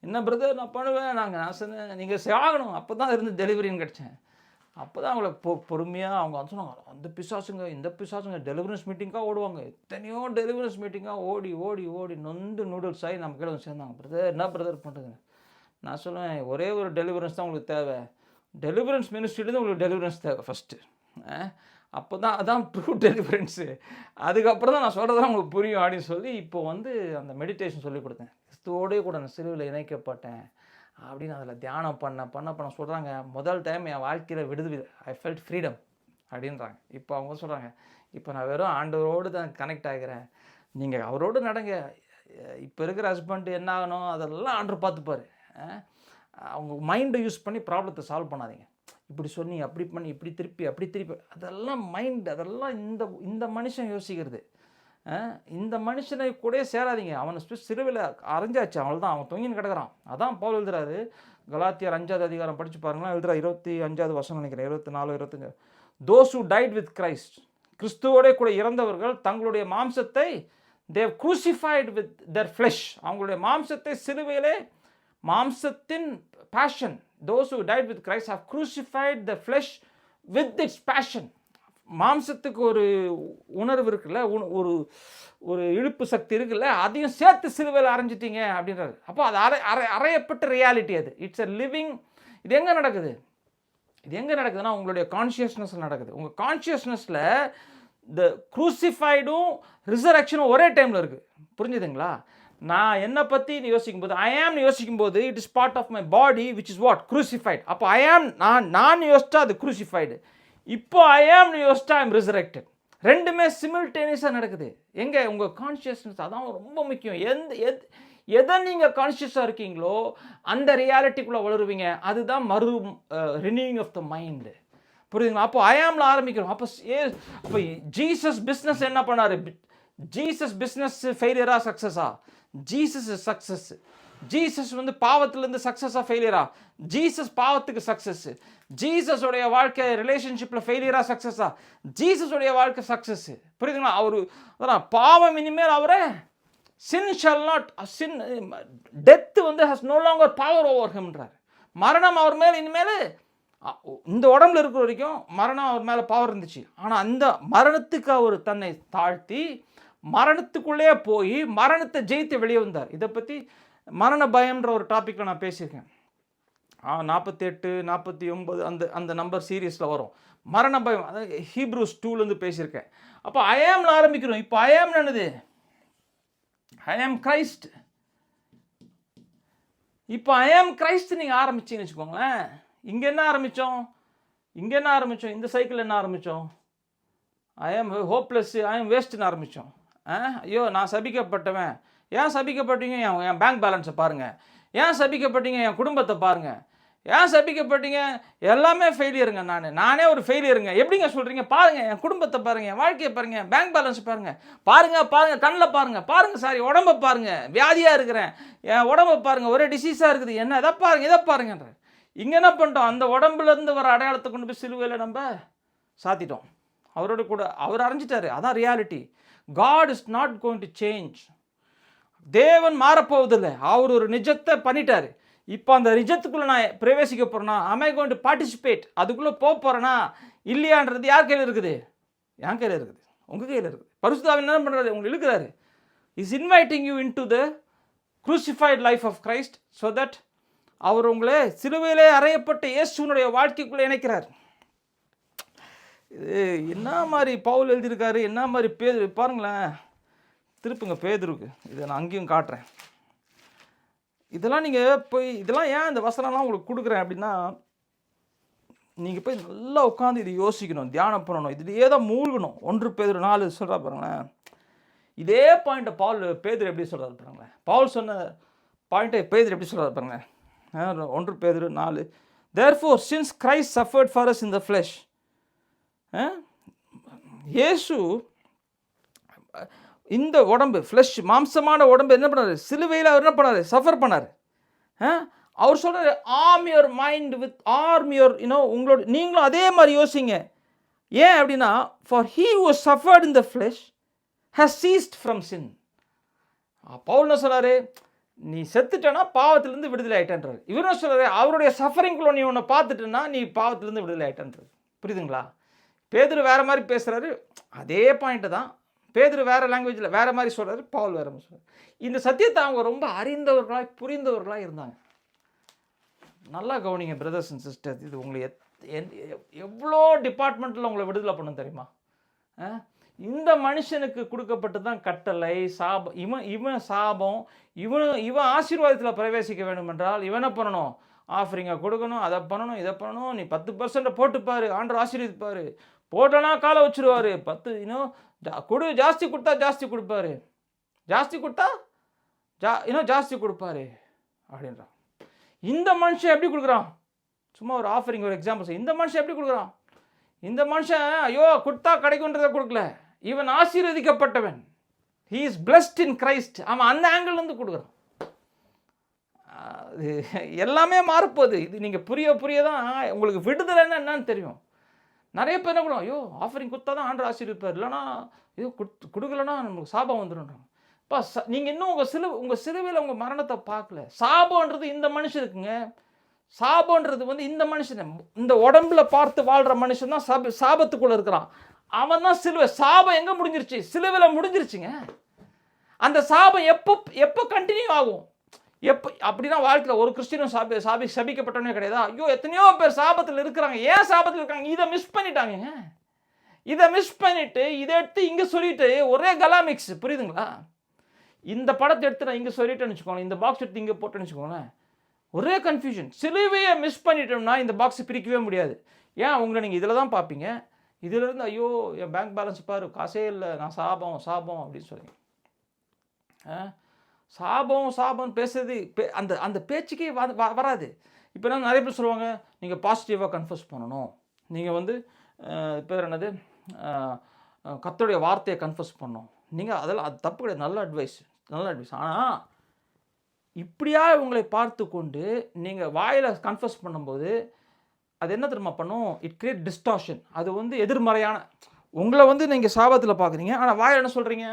என்ன பிரதர் நான் பண்ணுவேன், நான் சொன்னேன் நீங்கள் ஆகணும். அப்போ தான் இருந்து டெலிவரின்னு கிடச்சேன். அப்போ தான் அவங்கள பொறுமையாக அவங்க வந்து சொன்னாங்க, அந்த பிசாசுங்க இந்த பிசாசுங்க டெலிவரன்ஸ் மீட்டிங்காக ஓடுவாங்க. எத்தனையோ டெலிவரன்ஸ் மீட்டிங்காக ஓடி ஓடி ஓடி நொந்து நூடுல்ஸ் ஆகி நம்ம கீழே வந்து சேர்ந்தாங்க. பிரதர் என்ன பிரதர் பண்ணுறதுங்க? நான் சொல்லுவேன், ஒரே ஒரு டெலிவரன்ஸ் தான் உங்களுக்கு தேவை. டெலிவரன்ஸ் மினிஸ்ட்ரியிலேருந்து உங்களுக்கு டெலிவரன்ஸ் தேவை ஃபஸ்ட்டு. அப்போ தான் அதான் ட்ரூ டெலிவரன்ஸு. அதுக்கப்புறம் தான் நான் சொல்கிறதெல்லாம் உங்களுக்கு புரியும் அப்படின்னு சொல்லி இப்போ வந்து அந்த மெடிடேஷன் சொல்லி கொடுத்தேன். கிறிஸ்துவோடே கூட நான் சிலுவையில் இணைக்கப்பட்டேன் அப்படின்னு அதில் தியானம் பண்ண சொல்கிறாங்க. முதல் டைம் என் வாழ்க்கையில் விடுதலை, ஐ ஃபெல்ட் ஃப்ரீடம் அப்படின்றாங்க. இப்போ அவங்க சொல்கிறாங்க, இப்போ நான் வெறும் ஆண்டவரோடு தான் கனெக்ட் ஆகிறேன், நீங்கள் அவரோடு நடங்க. இப்போ இருக்கிற ஹஸ்பண்டு என்ன ஆகணும் அதெல்லாம் ஆண்டவர் பார்த்துப்பார். அவங்க மைண்டை யூஸ் பண்ணி ப்ராப்ளத்தை சால்வ் பண்ணாதீங்க. இப்படி சொன்னி அப்படி பண்ணி இப்படி திருப்பி அதெல்லாம் மைண்ட், அதெல்லாம் இந்த மனுஷன் யோசிக்கிறது. இந்த மனுஷனை கூட சேராதீங்க. அவனை சிலுவையில் அரைஞ்சாச்சு, அவள் அவன் தொங்கின்னு கிடக்கிறான். அதான் பவுல் எழுதுறாரு, கலாத்தியர் 5வது அதிகாரம் படித்து பாருங்களா, எழுதுறா 25வது வசனம் நினைக்கிறேன், 24 25. Those who died with Christ, கிறிஸ்துவோட கூட இறந்தவர்கள் தங்களுடைய மாம்சத்தை they've crucified with their flesh, அவங்களுடைய மாம்சத்தை சிலுவையிலே, மாம்சத்தின் passion, those who died with Christ have crucified the flesh with its passion. மாம்சத்துக்கு ஒரு உணர்வு இருக்குல்ல, ஒரு இழுப்பு சக்தி இருக்குல்ல, அதையும் சேர்த்து சிலுவையில் அரைஞ்சிட்டீங்க அப்படின்றாரு. அப்போ அது அறையப்பட்ட ரியாலிட்டி. அது இட்ஸ் எ லிவிங். இது எங்கே நடக்குதுன்னா உங்களுடைய கான்ஷியஸ்னஸில் நடக்குது. உங்கள் கான்ஷியஸ்னஸில் இந்த க்ரூசிஃபைடும் ரிசரக்ஷனும் ஒரே டைமில் இருக்குது. புரிஞ்சுதுங்களா? நான் என்னை பற்றி யோசிக்கும்போது, ஐ ஆம்னு யோசிக்கும்போது, it is part of my body which is what crucified. அப்போ ஐ ஆம், நான் யோசிச்சா அது க்ரூசிஃபைடு. இப்போ ஐ ஆம்னு யோசிச்சா ஐ எம் ரிசரக்டட். ரெண்டுமே சிமில்டேனியஸாக நடக்குது. எங்கே? உங்கள் கான்ஷியஸ்னஸ். அதான் ரொம்ப முக்கியம். எதை நீங்கள் கான்ஷியஸாக இருக்கீங்களோ அந்த ரியாலிட்டிக்குள்ளே வளருவீங்க. அதுதான் ரினியூவிங் ஆஃப் த மைண்டு. புரியுதுங்களா? அப்போ ஐ ஆம்ல ஆரம்பிக்கிறோம். அப்போ ஜீசஸ் பிஸ்னஸ் என்ன பண்ணார்? ஜீசஸ் பிஸ்னஸ் ஃபெயிலியரா சக்ஸஸா? Jesus is success. ஜீசஸ் வந்து பாவத்திலேருந்து சக்ஸஸா ஃபெயிலியரா? ஜீசஸ் பாவத்துக்கு சக்ஸஸ். ஜீசஸோடைய வாழ்க்கை ரிலேஷன்ஷிப்பில் ஃபெயிலியரா சக்ஸஸா? ஜீசஸோடைய வாழ்க்கை சக்ஸஸ். புரியுதுங்களா? அதான் பாவம் இனிமேல் அவரை sin shall not sin, death வந்து has no longer power over ஹிம்ன்றார். மரணம் அவர் மேலே இனிமேல், இந்த உடம்புல இருக்கிற வரைக்கும் மரணம் அவர் மேலே பவர் இருந்துச்சு. ஆனால் அந்த மரணத்துக்கு அவர் தன்னை தாழ்த்தி மரணத்துக்குள்ளே போய் மரணத்தை ஜெயித்து வெளியே வந்தார். இதை பற்றி மரண பயம்ன்ற ஒரு டாப்பிக்கில் நான் பேசியிருக்கேன். 48 49 அந்த நம்பர் சீரீஸில் வரும். மரண பயம், அதாவது ஹீப்ரூஸ் 2லேருந்து பேசியிருக்கேன். அப்போ ஐ ஆம்ல ஆரம்பிக்கிறோம். இப்போ ஐ ஆம் என்னது? ஐ ஆம் கிரைஸ்ட். இப்போ ஐ ஆம் கிரைஸ்ட் நீங்கள் ஆரம்பிச்சிங்கன்னு வச்சுக்கோங்களேன். இங்கே என்ன ஆரம்பித்தோம்? இந்த சைக்கிள் என்ன ஆரம்பித்தோம்? ஐ ஆம் ஹோப்லெஸ், ஐ ஆம் வேஸ்ட்னு ஆரம்பித்தோம். ஐயோ நான் சபிக்கப்பட்டவன். ஏன் சபிக்கப்பட்டீங்க? என் பேங்க் பேலன்ஸை பாருங்கள். ஏன் சபிக்கப்பட்டீங்க? என் குடும்பத்தை பாருங்கள். ஏன் சபிக்கப்பட்டீங்க? எல்லாமே ஃபெயிலியருங்க. நானே ஒரு ஃபெயிலியருங்க. எப்படிங்க சொல்கிறீங்க? பாருங்கள், என் குடும்பத்தை பாருங்கள், என் வாழ்க்கையை பாருங்கள், பேங்க் பேலன்ஸ் பாருங்கள், கண்ணில் பாருங்கள், சாரி உடம்பை பாருங்கள், வியாதியாக இருக்கிறேன், என் உடம்பை பாருங்கள், ஒரே டிசீஸாக இருக்குது, என்ன இதை பாருங்கன்ற. இங்கே என்ன பண்ணிட்டோம்? அந்த உடம்புலேருந்து வர அடையாளத்தை கொண்டு போய் சிலுவையில் நம்ம சாத்திட்டோம். அவரோட கூட அவர் அரைஞ்சிட்டாரு. அதான் reality. God is not going to change. தேவன் மாறப்போவதில்லை. அவர் ஒரு நிஜத்தை பண்ணிட்டார். இப்போ அந்த நிஜத்துக்குள்ளே நான் பிரவேசிக்க போகிறேன்னா, am I going to participate, அதுக்குள்ளே போக போகிறேன்னா இல்லையான்றது யார் கையில் இருக்குது? என் கையில் இருக்குது, உங்கள் கையில் இருக்குது. பரிசுத்த ஆவியானவர் என்ன பண்ணுறாரு? உங்களுக்கு இழுக்கிறாரு. Is inviting you into the crucified life of Christ, so that அவர் உங்களை சிலுவையிலே அறையப்பட்ட இயேசுனுடைய வாழ்க்கைக்குள்ளே இணைக்கிறார். இது என்ன மாதிரி பவுல் எழுதியிருக்காரு, என்ன மாதிரி பாருங்களேன். திருப்புங்க பேதுருக்கு, இதை நான் அங்கேயும் காட்டுறேன். இதெல்லாம் நீங்கள் போய் இதெல்லாம் ஏன் இந்த வசனம்லாம் உங்களுக்கு கொடுக்குறேன் அப்படின்னா, நீங்கள் போய் நல்லா உட்காந்து இதை யோசிக்கணும், தியானம் பண்ணணும், இதுலேயே தான் மூழ்கணும். 1 பேதுரு 4 சொல்கிறா பாருங்களேன். இதே பாயிண்ட்டை பேதுரு எப்படி சொல்கிறாரு பாருங்களேன். பவுல் சொன்ன பாயிண்ட்டை பேதுரு எப்படி சொல்கிறாரு பாருங்களேன். 1 பேதுரு 4. Therefore, since Christ suffered for us in the flesh, இயேசு இந்த உடம்பு ஃப்ளஷ் மாம்சமான உடம்பு என்ன பண்ணார், சிலுவையில் அவர் என்ன பண்ணார், சஃபர் பண்ணார். அவர் சொல்கிறார், arm your mind with arm your உங்களோட நீங்களும் அதே மாதிரி யோசிங்க. ஏன் அப்படின்னா, for he who suffered in the flesh has ceased from sin. Paul என்ன சொல்கிறாரு, நீ செத்துட்டனா பாவத்திலேருந்து விடுதலை ஆகிட்டன்றார். இவர் என்ன சொல்கிறாரு, அவருடைய சஃபரிங்குள்ள நீ உன்னை பார்த்துட்டேன்னா நீ பாவத்திலேருந்து விடுதலை ஆகிட்டன்றார். புரியுதுங்களா? பேதுரு வேறு மாதிரி பேசுகிறாரு, அதே பாயிண்ட்டு தான். பேதுரு வேறு லாங்குவேஜில் வேறு மாதிரி சொல்கிறாரு, பவுல் வேறு மாதிரி சொல்கிறார். இந்த சத்தியத்தை அவங்க ரொம்ப அறிந்தவர்களாக புரிந்தவர்களாக இருந்தாங்க. நல்லா கவனிங்க பிரதர்ஸ் அண்ட் சிஸ்டர்ஸ், இது உங்களை எவ்வளோ டிபார்ட்மெண்ட்டில் உங்களை விடுதலை பண்ண தெரியுமா? இந்த மனுஷனுக்கு கொடுக்கப்பட்டு தான் கட்டளை, சாபம். இவன் சாபம், இவன் ஆசீர்வாதத்தில் பிரவேசிக்க வேண்டும் என்றால் இவன் என்ன பண்ணணும், ஆஃபரிங்கை கொடுக்கணும், அதை பண்ணணும், இதை பண்ணணும். நீ 10% போட்டுப்பார், ஆண்டவர் ஆசீர்வதிப்பார். போட்டோன்னா காலை வச்சுருவார். 10 ஜாஸ்தி கொடுத்தா ஜாஸ்தி கொடுப்பாரு, ஜாஸ்தி கொடுத்தா ஜாஸ்தி கொடுப்பாரு அப்படின்றான். இந்த மனுஷன் எப்படி கொடுக்குறான்? சும்மா ஒரு ஆஃபரிங், ஒரு எக்ஸாம்பிள். இந்த மனுஷன் எப்படி கொடுக்குறான்? இந்த மனுஷன் ஐயோ கொடுத்தா கிடைக்குன்றதை கொடுக்கல, இவன் ஆசீர்வதிக்கப்பட்டவன், he is blessed in Christ. அவன் அந்த ஆங்கிள்லேருந்து கொடுக்குறான். எல்லாமே மாறப்போகுது. இது நீங்கள் புரிய தான் உங்களுக்கு விடுதலைன்னா என்னன்னு தெரியும். நிறைய பேர் என்ன பண்ணுவோம், ஐயோ ஆஃபரிங் கொடுத்தா தான் ஆண்டவர் ஆசீர்வதிப்பார், இல்லைனா ஐயோ கொடுக்கலன்னா நமக்கு சாபம் வந்துடும்ன்றாங்க. இப்போ நீங்கள் இன்னும் உங்கள் சிலுவையில் உங்கள் மரணத்தை பார்க்கல. சாபம்ன்றது இந்த மனுஷனுக்குங்க. சாபம்ன்றது இந்த மனுஷன், இந்த உடம்புல பார்த்து வாழ்கிற மனுஷன் தான் சாபத்துக்குள்ளே இருக்கிறான். அவன் தான் சிலுவை. சாபம் எங்கே முடிஞ்சிருச்சு? சிலுவையில் முடிஞ்சிருச்சுங்க. அந்த சாபம் எப்போ கண்டினியூ ஆகும்? அப்படின்னா வாழ்க்கையில் ஒரு கிறிஸ்டினும் சபிக்கப்பட்டவனே கிடையாது. ஐயோ எத்தனையோ பேர் சாபத்தில் இருக்கிறாங்க. ஏன் சாபத்தில் இருக்காங்க? இதை மிஸ் பண்ணிட்டாங்க. இதை மிஸ் பண்ணிட்டு இதை எடுத்து இங்கே சொல்லிட்டு ஒரே கலாமிக்ஸ். புரியுதுங்களா? இந்த படத்தை எடுத்து நான் இங்கே சொல்லிட்டேன்னு வச்சுக்கோங்களேன், இந்த பாக்ஸ் எடுத்து இங்கே போட்டேன்னு வச்சுக்கோங்களேன், ஒரே கன்ஃபியூஷன். சிலுவையை மிஸ் பண்ணிட்டோம்னா இந்த பாக்ஸை பிரிக்கவே முடியாது. ஏன் உங்களை நீங்கள் இதில் தான் பார்ப்பீங்க. இதிலிருந்து ஐயோ என் பேங்க் பேலன்ஸ் பாரு, காசே இல்லை, நான் சாபம் அப்படின்னு சொல்லுங்க. சாபம் பேசுறது அந்த பேச்சுக்கே வராது. இப்போ என்ன நிறைய பேர் சொல்லுவாங்க, நீங்கள் பாசிட்டிவாக கன்ஃபஸ் பண்ணணும், நீங்கள் பேர் என்னது கர்த்தருடைய வார்த்தையை கன்ஃபஸ் பண்ணணும். நீங்கள் அதெல்லாம் அது தப்பு கிடையாது, நல்ல அட்வைஸ். ஆனால் இப்படியா உங்களை பார்த்து கொண்டு நீங்கள் வாயில் கன்ஃபஸ் பண்ணும்போது அது என்ன தெரியுமா பண்ணும்? It create distortion. அது எதிர்மறையான உங்களை நீங்கள் சாபத்தில் பார்க்குறீங்க, ஆனால் வாயில் என்ன சொல்கிறீங்க?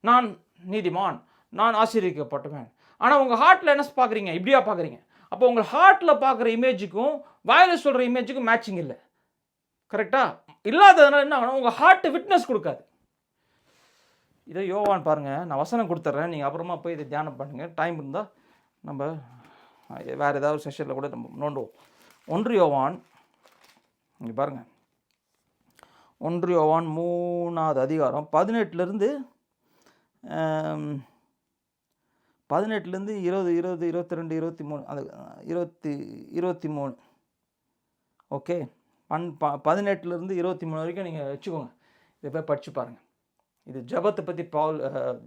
நான் நீதிமான், நான் ஆசீர்வதிக்கப்பட்டவன். ஆனால் உங்கள் ஹார்ட்டில் என்ன பார்க்குறீங்க? இப்படியா பார்க்குறீங்க. அப்போ உங்கள் ஹார்ட்டில் பார்க்குற இமேஜுக்கும் வாயில் சொல்கிற இமேஜுக்கும் மேட்சிங் இல்லை. கரெக்டாக இல்லாததுனால என்ன ஆகணும்? உங்கள் ஹார்ட்டு விட்னஸ் கொடுக்காது. இதை யோவான் பாருங்கள், நான் வசனம் கொடுத்துட்றேன், நீங்கள் அப்புறமா போய் இதை தியானம் பண்ணுங்கள். டைம் இருந்தால் நம்ம வேறு ஏதாவது செஷனில் கூட நம்ம நோண்டுவோம். 1 யோவான், இங்கே பாருங்கள், 1 யோவான் 3ஆவது அதிகாரம் 18லேருந்து 20, 22, 23, அது 23. ஓகே, 18லேருந்து 23 வரைக்கும் நீங்கள் வச்சுக்கோங்க. இதை போய் படித்து பாருங்கள். இது ஜபத்தை பற்றி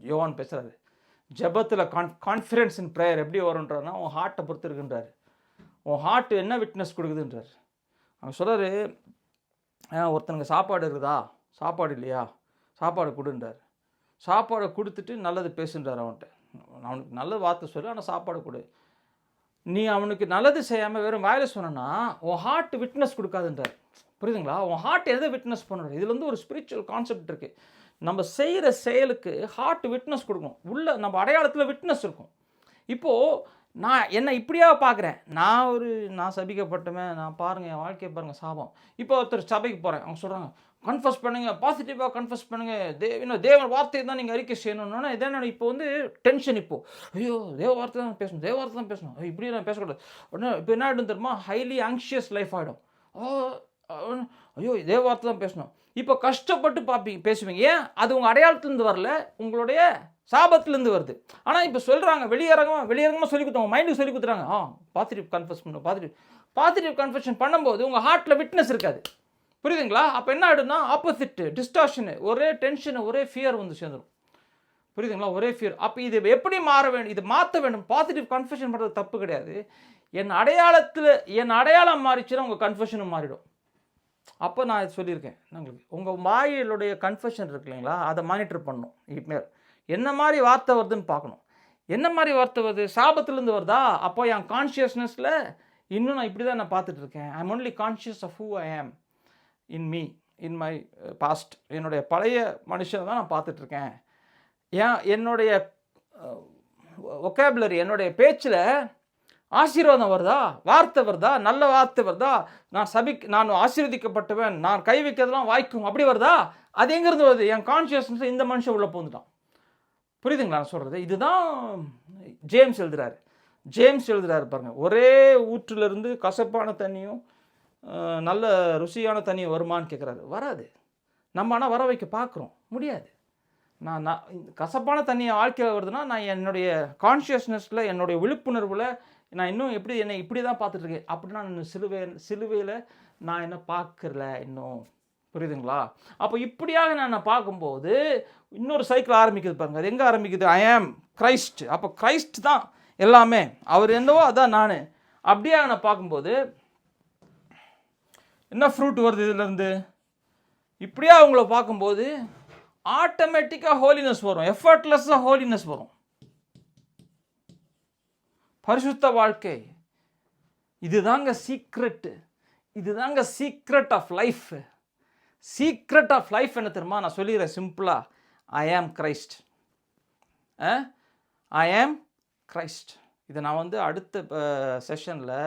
யோவான் பேசுகிறாரு. ஜபத்தில் கான்ஃபிடன்ஸ் இன் ப்ரேயர் எப்படி வரும்ன்றாருன்னா, உன் ஹார்ட்டை பொறுத்து இருக்குன்றார். உன் ஹார்ட் என்ன விட்னஸ் கொடுக்குதுன்றார். அவங்க சொல்கிறாரு, ஒருத்தனுக்கு சாப்பாடு இருக்குதா, சாப்பாடு இல்லையா, சாப்பாடு கொடுன்றார். சாப்பாடை கொடுத்துட்டு நல்லது பேசுன்றார். அவனுக்கு நல்ல வார்த்தை சொல்லு, ஆனால் சாப்பாடு கொடு. நீ அவனுக்கு நல்லது செய்யாமல் வெறும் வாயில் சொன்னா உன் ஹார்ட் விட்னஸ் கொடுக்காதுன்றார். புரியுதுங்களா? உன் ஹார்ட் எதை விட்னஸ் பண்ணுற? இதில் ஒரு ஸ்பிரிச்சுவல் கான்செப்ட் இருக்குது. நம்ம செய்கிற செயலுக்கு ஹார்ட் விட்னஸ் கொடுக்கணும். உள்ள நம்ம அடையாளத்தில் விட்னஸ் இருக்கும். இப்போது நான் என்ன இப்படியா பார்க்குறேன், நான் சபிக்கப்பட்டவன், நான் பாருங்கள் என் வாழ்க்கையை பாருங்கள் சாபம். இப்போ ஒருத்தர் சபைக்கு போகிறேன், அவங்க சொல்கிறாங்க கன்ஃபஸ் பண்ணுங்கள், பாசிட்டிவாக கன்ஃபஸ் பண்ணுங்கள், தேவன் வார்த்தையை தான் நீங்கள் அறிக்கை செய்யணும்னா இதான் இப்போ டென்ஷன். இப்போது ஐயோ தேவ வார்த்தை தான் பேசணும், தேவ வார்த்தை தான் பேசணும், இப்படி நான் பேசக்கூடாது. உடனே இப்போ என்ன ஆகிடும் தெரியுமா? ஹைலி ஆங்ஷியஸ் லைஃப் ஆகிடும். ஐயோ தேவ வார்த்தை தான் பேசணும். இப்போ கஷ்டப்பட்டு பேசுவீங்க. ஏன்? அது உங்கள் அடையாளத்துலேருந்து வரல, உங்களுடைய சாபத்துலேருந்து வருது. ஆனால் இப்போ சொல்கிறாங்க வெளியரங்கமாக சொல்லி கொடுத்தாங்க, மைண்டுக்கு சொல்லி கொடுத்துறாங்க. பாசிட்டிவ் கன்ஃபஸ் பண்ணும், பாசிட்டிவ் கன்ஃபெஷன் பண்ணும்போது உங்கள் ஹார்ட்டில் விட்னஸ் இருக்காது. புரியுதுங்களா? அப்போ என்ன ஆகிடும்னா ஆப்போசிட்டு டிஸ்டார்ஷனு, ஒரே டென்ஷனு, ஒரே ஃபியர் வந்து சேர்ந்துடும். புரியுதுங்களா? ஒரே ஃபியர். அப்போ இது எப்படி மாற வேண்டும், இது மாற்ற வேண்டும். பாசிட்டிவ் கன்ஃபெஷன் பண்ணுறது தப்பு கிடையாது. என் அடையாளம் மாறிச்சுன்னா உங்கள் கன்ஃபெஷனும் மாறிடும். அப்போ நான் சொல்லியிருக்கேன் உங்களுக்கு, உங்கள் வாயிலுடைய கன்ஃபெஷன் இருக்கு இல்லைங்களா, அதை மானிட்டர் பண்ணணும். இனிமேல் என்ன மாதிரி வார்த்தை வருதுன்னு பார்க்கணும். என்ன மாதிரி வார்த்தை வருது, சாபத்துலேருந்து வருதா, அப்போ என் கான்ஷியஸ்னஸில் இன்னும் நான் இப்படி தான் நான் பார்த்துட்ருக்கேன். I am only conscious of who I am in me, in my past. என்னுடைய பழைய மனுஷனை தான் நான் பார்த்துட்ருக்கேன். என்னுடைய ஒகேபுலரி, என்னுடைய பேச்சில் ஆசீர்வாதம் வருதா, வார்த்தை வருதா, நல்ல வார்த்தை வருதா, நான் ஆசீர்வதிக்கப்பட்டவன், நான் கை வைக்கிறதுலாம் வாய்க்கும், அப்படி வருதா, அது எங்கேருந்து வருது, என் கான்ஷியஸ்னஸ் இந்த மனுஷன் உள்ளே போந்துட்டான். புரியுதுங்களா நான் சொல்கிறது? இதுதான் ஜேம்ஸ் எழுதுறாரு பாருங்க. ஒரே ஊற்றிலிருந்து கசப்பான தண்ணியும் நல்ல ருசியான தண்ணியும் வருமானு கேட்குறாரு. வராது. நம்ம ஆனால் வர வைக்க பார்க்குறோம், முடியாது. நான் கசப்பான தண்ணியை வாழ்க்கையில் வருதுன்னா, நான் என்னுடைய கான்ஷியஸ்னஸில், என்னுடைய விழிப்புணர்வில் நான் இன்னும் என்னை இப்படி தான் பார்த்துட்ருக்கேன். அப்படின்னா நான் சிலுவையில் நான் என்ன பார்க்கல இன்னும். புரியுதுங்களா? அப்போ இப்படியாக நான் பார்க்கும்போது இன்னொரு சைக்கிள் ஆரம்பிக்குது பாருங்க. அது எங்கே ஆரம்பிக்குது? ஐ ஆம் கிரைஸ்ட். அப்போ கிரைஸ்ட் தான் எல்லாமே, அவர் என்னவோ அதான் நான். அப்படியே நான் பார்க்கும்போது என்ன ஃப்ரூட் வருது இதிலேருந்து? இப்படியா அவங்கள பார்க்கும்போது ஆட்டோமேட்டிக்காக ஹோலினஸ் வரும், எஃபர்ட்லெஸ்ஸாக ஹோலினஸ் வரும். பரிசுத்த வாழ்க்கை இதுதாங்க சீக்ரெட்டு, இதுதாங்க secret of life. Secret of life என்ன தெரியுமா? நான் சொல்லிடுறேன் சிம்பிளாக. ஐ ஆம் கிரைஸ்ட். ஐ ஆம் கிரைஸ்ட். இதை நான் வந்து அடுத்த செஷனில்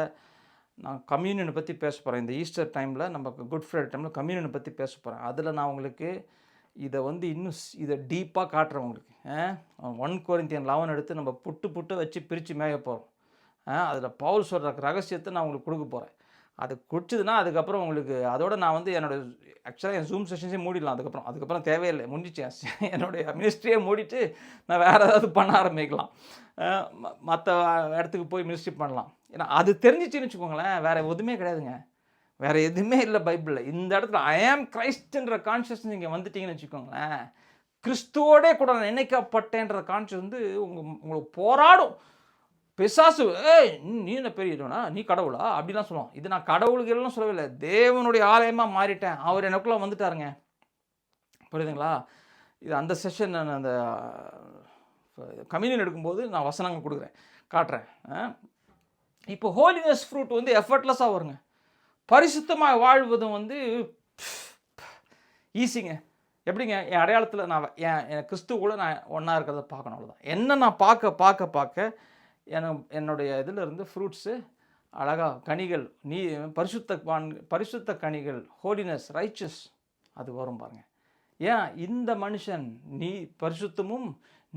நான் கம்யூனியனை பற்றி பேச போகிறேன். இந்த ஈஸ்டர் டைமில், நம்ம குட் ஃப்ரைடே டைமில் கம்யூனியனை பற்றி பேச போகிறேன். அதில் நான் உங்களுக்கு இதை வந்து இன்னும் இதை டீப்பாக காட்டுறேன் உங்களுக்கு. 1 Corinthians 11 எடுத்து நம்ம புட்டு வச்சு பிரித்து மேய போகிறோம். அதில் பவுல் சொல்கிற ரகசியத்தை நான் உங்களுக்கு கொடுக்க போகிறேன். அது குடிச்சதுன்னா அதுக்கப்புறம் உங்களுக்கு அதோட நான் வந்து ஆக்சுவலாக என் ஜூம் செஷன்ஸே மூடிடலாம். அதுக்கப்புறம் தேவையில்லை, முடிஞ்சிச்சு. என்னுடைய மினிஸ்ட்ரியே மூடிட்டு நான் வேறு ஏதாவது பண்ண ஆரம்பிக்கலாம், மற்ற இடத்துக்கு போய் மினிஸ்ட்ரி பண்ணலாம். ஏன்னா அது தெரிஞ்சிச்சுன்னு வச்சுக்கோங்களேன், வேறு எதுவுமே கிடையாதுங்க, வேறு எதுவுமே இல்லை பைபிளில். இந்த இடத்துல ஐ ஆம் கிரைஸ்ட்ன்ற கான்ஷியஸ் நீங்கள் வந்துட்டீங்கன்னு வச்சுக்கோங்களேன், கிறிஸ்துவோடே கூட நான் நினைக்கப்பட்டேன்ற கான்ஷியஸ் வந்து உங்களுக்கு போராடும். பிசாசு நீ என்ன பெரியனா, நீ கடவுளா அப்படிலாம் சொல்லுவோம். இது நான் கடவுளுக்கு எல்லாம் சொல்லவில்லை, தேவனுடைய ஆலயமாக மாறிட்டேன், அவர் எனக்குள்ளே வந்துட்டாருங்க. புரியுதுங்களா? இது அந்த செஷன் நான் அந்த கம்யூனியன் எடுக்கும்போது நான் வசனங்கள் கொடுக்குறேன், காட்டுறேன். இப்போ ஹோலினஸ் ஃப்ரூட் வந்து எஃபர்ட்லெஸ்ஸாக வருங்க. பரிசுத்தமாக வாழ்வதும் வந்து ஈஸிங்க. எப்படிங்க? என் அடையாளத்தில் நான் என் கிறிஸ்துவோட நான் ஒன்றா இருக்கிறத பார்க்கணும், அவ்வளோதான். என்ன நான் பார்க்க என்னுடைய இதில் இருந்து ஃப்ரூட்ஸு அழகாக கனிகள், பரிசுத்த கனிகள், ஹோலினஸ், ரைச்சஸ் அது வரும் பாருங்கள். ஏன் இந்த மனுஷன் பரிசுத்தமும்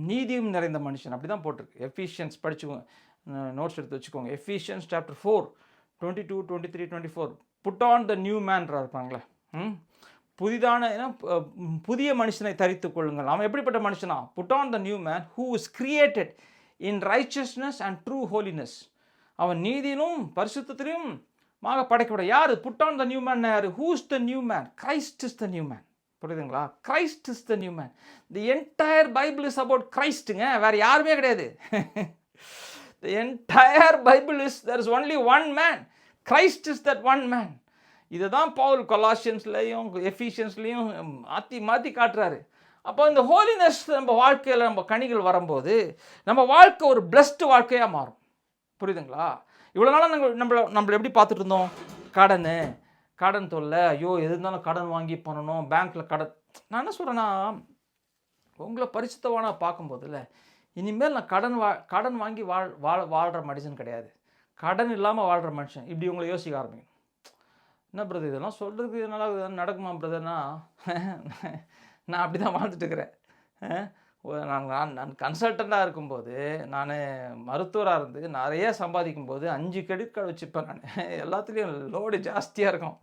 நீதியும் நிறைந்த மனுஷன், அப்படி தான் போட்டிருக்கு. எஃபிஷியன்ஸ் படிச்சுக்கோங்க, நோட்ஸ் எடுத்து வச்சுக்கோங்க. Ephesians chapter 4 22, 23, 24. Put on the new மேன்ரா இருப்பாங்களே, புதிய மனுஷனை தரித்து கொள்ளுங்கள். அவன் எப்படிப்பட்ட மனுஷனா? Put on the new man who is created in righteousness and true holiness. அவன் நீதியிலும் பரிசுத்தத்திலும் படைக்கப்பட. யார் put on the new man? யார்? Who is the new man? Christ is the new man. புரியுதுங்களா? Christ is the new man. The entire Bible is about கிரைஸ்ட்டுங்க, வேறு யாருமே கிடையாது. The entire Bible is there is only one man. Christ is that one man. இதை தான் பவுல் கொலாசியன்ஸ்லேயும் எஃபிஷியன்ஸ்லேயும் மாற்றி காட்டுறாரு. அப்போ இந்த ஹோலினஸ் நம்ம வாழ்க்கையில் நம்ம கனிகள் வரும்போது நம்ம வாழ்க்கை ஒரு பிளஸ்டு வாழ்க்கையாக மாறும். புரியுதுங்களா? இவ்வளோ நாளாக நம்மளை எப்படி பார்த்துட்டு இருந்தோம்? கடன் தொல்லை, ஐயோ எது இருந்தாலும் கடன் வாங்கி பண்ணணும், பேங்க்கில் கடன். நான் என்ன சொல்கிறேன்னா, உங்களை பரிசுத்தவானாக பார்க்கும்போதில்ல, இனிமேல் நான் கடன் வாங்கி வாழ்கிற மனுஷன் கிடையாது, கடன் இல்லாமல் வாழ்கிற மனுஷன். இப்படி உங்களை யோசிக்க ஆரம்பிக்கும். என்ன பிரதர் இதெல்லாம் சொல்கிறதுக்கு நல்லா நடக்குமா பிரதர்னா? நான் அப்படி தான் வாழ்ந்துட்டு இருக்கிறேன். நான் கன்சல்டண்ட்டாக இருக்கும்போது, நான் மருத்துவராக இருந்து நிறைய சம்பாதிக்கும்போது 5 கிரெடிட் கார்டு வச்சுப்பேன். நான் எல்லாத்துலேயும் லோடு ஜாஸ்தியாக இருக்கும்.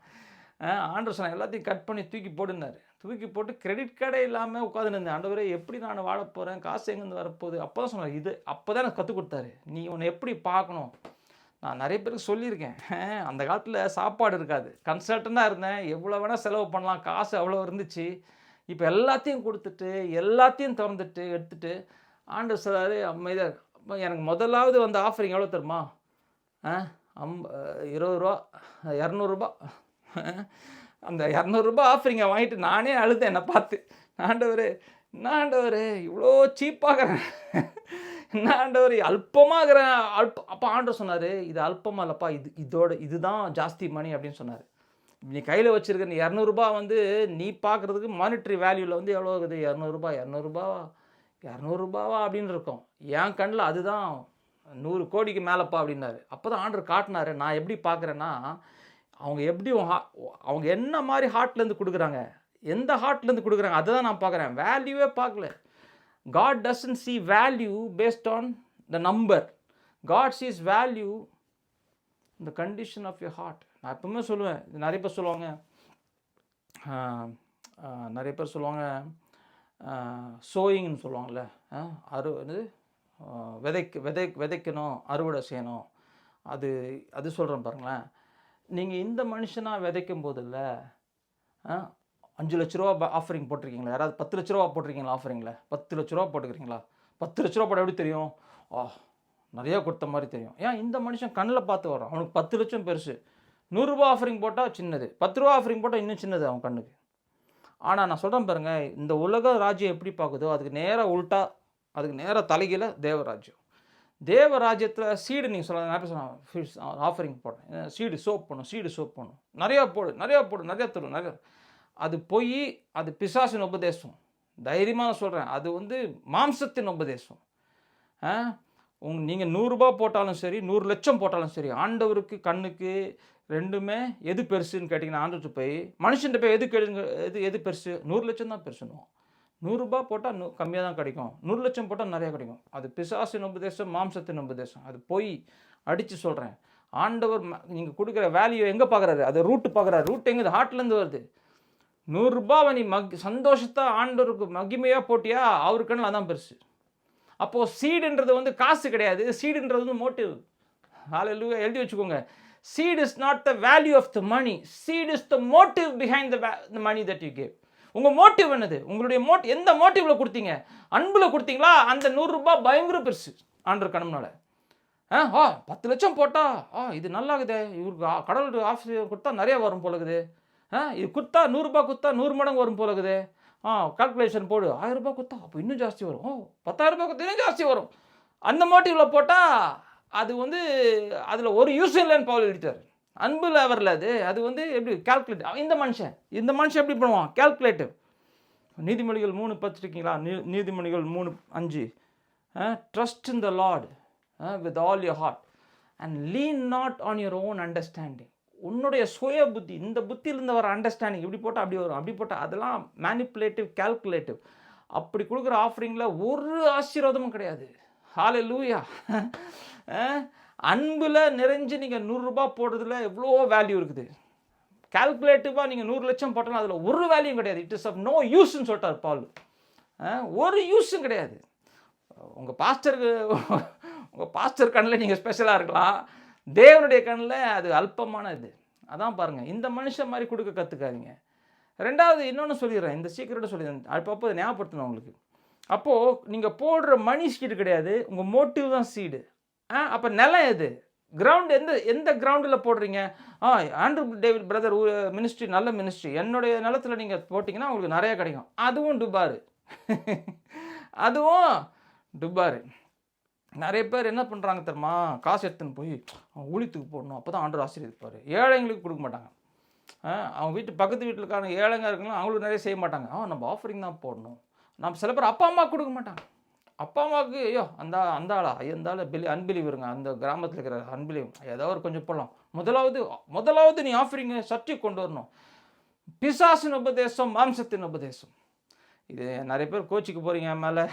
ஆண்டவர் சொன்னார் எல்லாத்தையும் கட் பண்ணி தூக்கி போடுனார். தூக்கி போட்டு கிரெடிட் கார்டே இல்லாமல் உட்காந்துருந்தேன். ஆண்டவரே எப்படி நான் வாழ போகிறேன், காசு எங்கேருந்து வரப்போகுது. அப்போ தான் சொன்னார், இது அப்போ தான் எனக்கு கற்றுக் கொடுத்தாரு, நீ உன்னை எப்படி பார்க்கணும். நான் நிறைய பேருக்கு சொல்லியிருக்கேன், அந்த காலத்தில் சாப்பாடு இருக்காது, கன்சல்டண்ட்டாக இருந்தேன், எவ்வளோ வேணால் செலவு பண்ணலாம், காசு அவ்வளோ இருந்துச்சு. இப்போ எல்லாத்தையும் கொடுத்துட்டு எல்லாத்தையும் திறந்துட்டு எடுத்துகிட்டு ஆண்டவர் சொல்கிறாரு அமைதியாக. எனக்கு முதலாவது வந்த ஆஃபரிங் எவ்வளோ தருமா? 20 ரூபா, 200 அந்த 200 ஆஃபரிங்கை வாங்கிட்டு நானே அழுதேன் என்னை பார்த்து. ஆண்டவரே இவ்வளோ சீப்பாகிறேன், என்ன ஆண்டவர் அல்பமாகிறேன். அப்போ ஆண்டவர் சொன்னார், இது அல்பமாக இல்லைப்பா, இதுதான் ஜாஸ்தி மணி அப்படின்னு சொன்னார். நீ கையில் வச்சுருக்க நீ 200 வந்து நீ பார்க்குறதுக்கு மானிட்ரி வேல்யூவில் வந்து எவ்வளோ இருக்குது, 200 அப்படின்னு இருக்கும். என் கண்ணில் அதுதான் 100 கோடிக்கு மேலேப்பா அப்படின்னாரு. அப்போ தான் ஆண்டவர் காட்டினாரு, நான் எப்படி பார்க்குறேன்னா, அவங்க என்ன மாதிரி ஹார்ட்லேருந்து கொடுக்குறாங்க, எந்த ஹார்ட்லேருந்து கொடுக்குறாங்க, அதை தான் நான் பார்க்குறேன். வேல்யூவே பார்க்கல. God doesn't see value based on the number. God sees value in the condition of your heart. நான் எப்பவுமே சொல்லுவேன், நிறைய பேர் சொல்லுவாங்க சோயிங்னு சொல்லுவாங்கள்ல, விதைக்கணும் அறுவடை செய்யணும். அது சொல்கிறேன் பாருங்களேன். நீங்கள் இந்த மனுஷனாக விதைக்கும் போது இல்லை, 5 லட்ச ரூபா ஆஃபரிங் போட்டிருக்கீங்களா? யாராவது 10 லட்ச ரூபா போட்டிருக்கீங்களா ஆஃபரிங்கில்? 10 லட்ச ரூபா போட்டுக்கிறீங்களா? 10 லட்ச ரூபா போட எப்படி தெரியும்? நிறையா கொடுத்த மாதிரி தெரியும். ஏன் இந்த மனுஷன் கண்ணில் பார்த்து வரோம், அவனுக்கு 10 லட்சம் பெருசு. 100 ரூபா ஆஃபரிங் போட்டால் சின்னது, 10 ரூபா ஆஃபரிங் போட்டால் இன்னும் சின்னது அவன் கண்ணுக்கு. ஆனால் நான் சொல்கிறேன் பாருங்கள், இந்த உலக ராஜ்யம் எப்படி பார்க்குதோ அதுக்கு நேராக உல்ட்டா, அதுக்கு நேராக தலைகீழ தேவராஜ்யம். தேவராஜ்யத்தில் சீடு நீங்கள் சொன்ன ஆஃபரிங் போடுறேன், சீடு சோப் பண்ணும், நிறையா தரும், நிறையா. அது போய் அது பிசாசின் உபதேசம். தைரியமாக சொல்கிறேன், அது வந்து மாம்சத்தின் உபதேசம். நீங்கள் 100 ரூபா போட்டாலும் சரி, 100 லட்சம் போட்டாலும் சரி, ஆண்டவருக்கு கண்ணுக்கு ரெண்டுமே எது பெருசுன்னு கேட்டிங்கன்னா, ஆண்டவர்கிட்ட போய் மனுஷன்கிட்ட போய் எது பெருசு? 100 லட்சம் தான் பெருசுன்னுவோம். 100 ரூபா போட்டால் கம்மியாக தான் கிடைக்கும், 100 லட்சம் போட்டால் நிறையா கிடைக்கும். அது பிசாசின் உபதேசம், மாம்சத்தின் உபதேசம். அது போய் அடித்து சொல்கிறேன். ஆண்டவர் நீங்கள் கொடுக்குற வேல்யூ எங்கே பார்க்குறாரு? அது ரூட்டு பார்க்குறாரு. ரூட் எங்கே? ஆட்டிலேருந்து வருது. 100 ரூபாவை நீ சந்தோஷத்தை ஆண்டவருக்கு மகிமையாக போட்டியா, அவருக்குன்னு அதான் பெருசு. அப்போது சீடுன்றது வந்து காசு கிடையாது, சீடுன்றது வந்து மோட்டிவ். ஹல்லேலூயா, எழுதி வச்சுக்கோங்க. Seed is not the value of the money, seed is the motive behind the money that you gave. உங்கள் மோட்டிவ் என்னது? உங்களுடைய எந்த மோட்டிவில் கொடுத்தீங்க? அன்பில் கொடுத்தீங்களா? அந்த 100 ரூபா பயங்கர பெருசு ஆண்டவர் கணம்னால. 10 லட்சம் போட்டால் இது நல்லாகுதே, இவருக்கு கடவுள் ஆஃபீஸ் கொடுத்தா நிறையா வரும் போலகுது, இது கொடுத்தா 100 ரூபா கொடுத்தா 100 மடங்கு வரும் போலகுது, கால்குலேஷன் போடு, 1000 ரூபா கொடுத்தா அப்போ இன்னும் ஜாஸ்தி வரும், 10,000 ரூபா கொடுத்தா இன்னும் ஜாஸ்தி வரும். அந்த மோட்டிவில் போட்டால் அது வந்து அதில் ஒரு யூஸ் இல்லைன்னு பவுல் எழுதிட்டார். அன்பில் வரல அது வந்து எப்படி கால்குலேட். இந்த மனுஷன் எப்படி பண்ணுவான்? கால்குலேட்டிவ். நீதிமொழிகள் 3 படிச்சிருக்கீங்களா? நீதிமொழிகள் 3:5. Trust in the Lord with all your heart and lean not on your own understanding. உன்னுடைய சுய புத்தி, இந்த புத்தியிலேருந்து வர அண்டர்ஸ்டாண்டிங், இப்படி போட்டால் அப்படி வரும், அப்படி போட்டால் அதெல்லாம் மேனிப்புலேட்டிவ், கால்குலேட்டிவ். அப்படி கொடுக்குற ஆஃபரிங்கில் ஒரு ஆசீர்வாதமும் கிடையாது. ஹல்லேலூயா. அன்பில் நிறைஞ்சு நீங்கள் 100 ரூபா போடுறதுல எவ்வளோ வேல்யூ இருக்குது. கால்குலேட்டிவாக நீங்கள் 100 லட்சம் போட்டாலும் அதில் ஒரு வேல்யூ கிடையாது. இட் இஸ் ஆஃப் நோ யூஸ்ன்னு சொல்லிட்டார் பால். ஒரு யூஸும் கிடையாது. உங்கள் பாஸ்டர் கண்ணில் நீங்கள் ஸ்பெஷலாக இருக்கலாம், தேவனுடைய கண்ணில் அது அல்பமான இது. அதான் பாருங்கள், இந்த மனுஷன் மாதிரி கொடுக்க கற்றுக்காதீங்க. ரெண்டாவது இன்னொன்று சொல்லிடுறேன், இந்த சீக்கிரட்டை சொல்லிடுறேன், அப்பப்போ ஞாபகப்படுத்தணும் உங்களுக்கு. அப்போது நீங்கள் போடுற மணி சீடு கிடையாது, உங்கள் மோட்டிவ் தான் சீடு. அப்போ நிலம் எது? கிரவுண்ட் எந்த கிரவுண்டில் போடுறீங்க? ஆண்ட்ரூ டேவிட் பிரதர் மினிஸ்ட்ரி நல்ல மினிஸ்ட்ரி, என்னுடைய நிலத்தில் நீங்கள் போட்டிங்கன்னா உங்களுக்கு நிறையா கிடைக்கும். அதுவும் டுபாரு. நிறைய பேர் என்ன பண்ணுறாங்க தெரியுமா? காசு எடுத்துன்னு போய் ஊழியத்துக்கு போடணும், அப்போ தான் ஆண்டவர் ஆசீர்வதிப்பார். ஏழைங்களுக்கு கொடுக்க மாட்டாங்க. அவங்க பக்கத்து வீட்டில் இருக்காங்க ஏழைங்க இருக்கலாம், அவங்களுக்கு நிறைய செய்ய மாட்டாங்க. நம்ம ஆஃபரிங் தான் போடணும். நம்ம சில பேர் அப்பா அம்மா கொடுக்க மாட்டாங்க. அப்பா அம்மாவுக்கு ஐயோ அந்த ஆளா அந்த ஆள் அன்பிலீவருங்க, அந்த கிராமத்தில் இருக்கிற அன்பிலீவ், ஏதாவது ஒரு கொஞ்சம் போடலாம். முதலாவது நீ ஆஃபரிங்க சர்ச்சை கொண்டு வரணும். பிசாசின் உபதேசம், மாம்சத்தின் உபதேசம். இது நிறைய பேர் கோச்சிக்கு போகிறீங்க மேலே.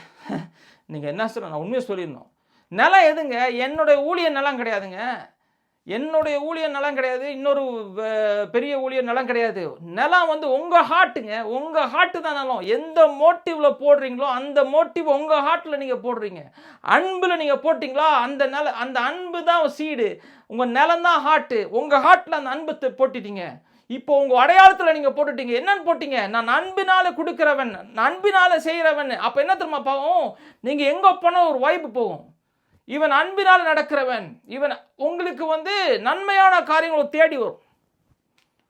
நீங்கள் என்ன சொல்ல, நான் உண்மையை சொல்லிடணும். நிலம் எதுங்க? என்னுடைய ஊழிய நிலம் கிடையாதுங்க. என்னுடைய ஊழியர் நிலம் கிடையாது, இன்னொரு பெரிய ஊழியர் நிலம் கிடையாது. நிலம் வந்து உங்கள் ஹார்ட்டுங்க. உங்கள் ஹார்ட்டு தான் நிலம். எந்த மோட்டிவில் போடுறீங்களோ அந்த மோட்டிவ் உங்கள் ஹார்ட்டில் நீங்கள் போடுறீங்க. அன்பில் நீங்கள் போட்டிங்களா, அந்த அன்பு தான் சீடு. உங்கள் நிலம் தான் ஹார்ட்டு. உங்கள் ஹார்ட்டில் அந்த அன்பத்தை போட்டுட்டீங்க. இப்போ உங்கள் அடையாளத்தில் நீங்கள் போட்டுட்டீங்க. என்னன்னு போட்டீங்க? நான் அன்பினால் கொடுக்குறவன், அன்பினால் செய்கிறவன். அப்போ என்ன தெரியுமா பாவம்? நீங்கள் எங்கே போனால் ஒரு வைப்பு போகும். இவன் அன்பினால் நடக்கிறவன், இவன் உங்களுக்கு வந்து நன்மையான காரியங்களை தேடி வரும்.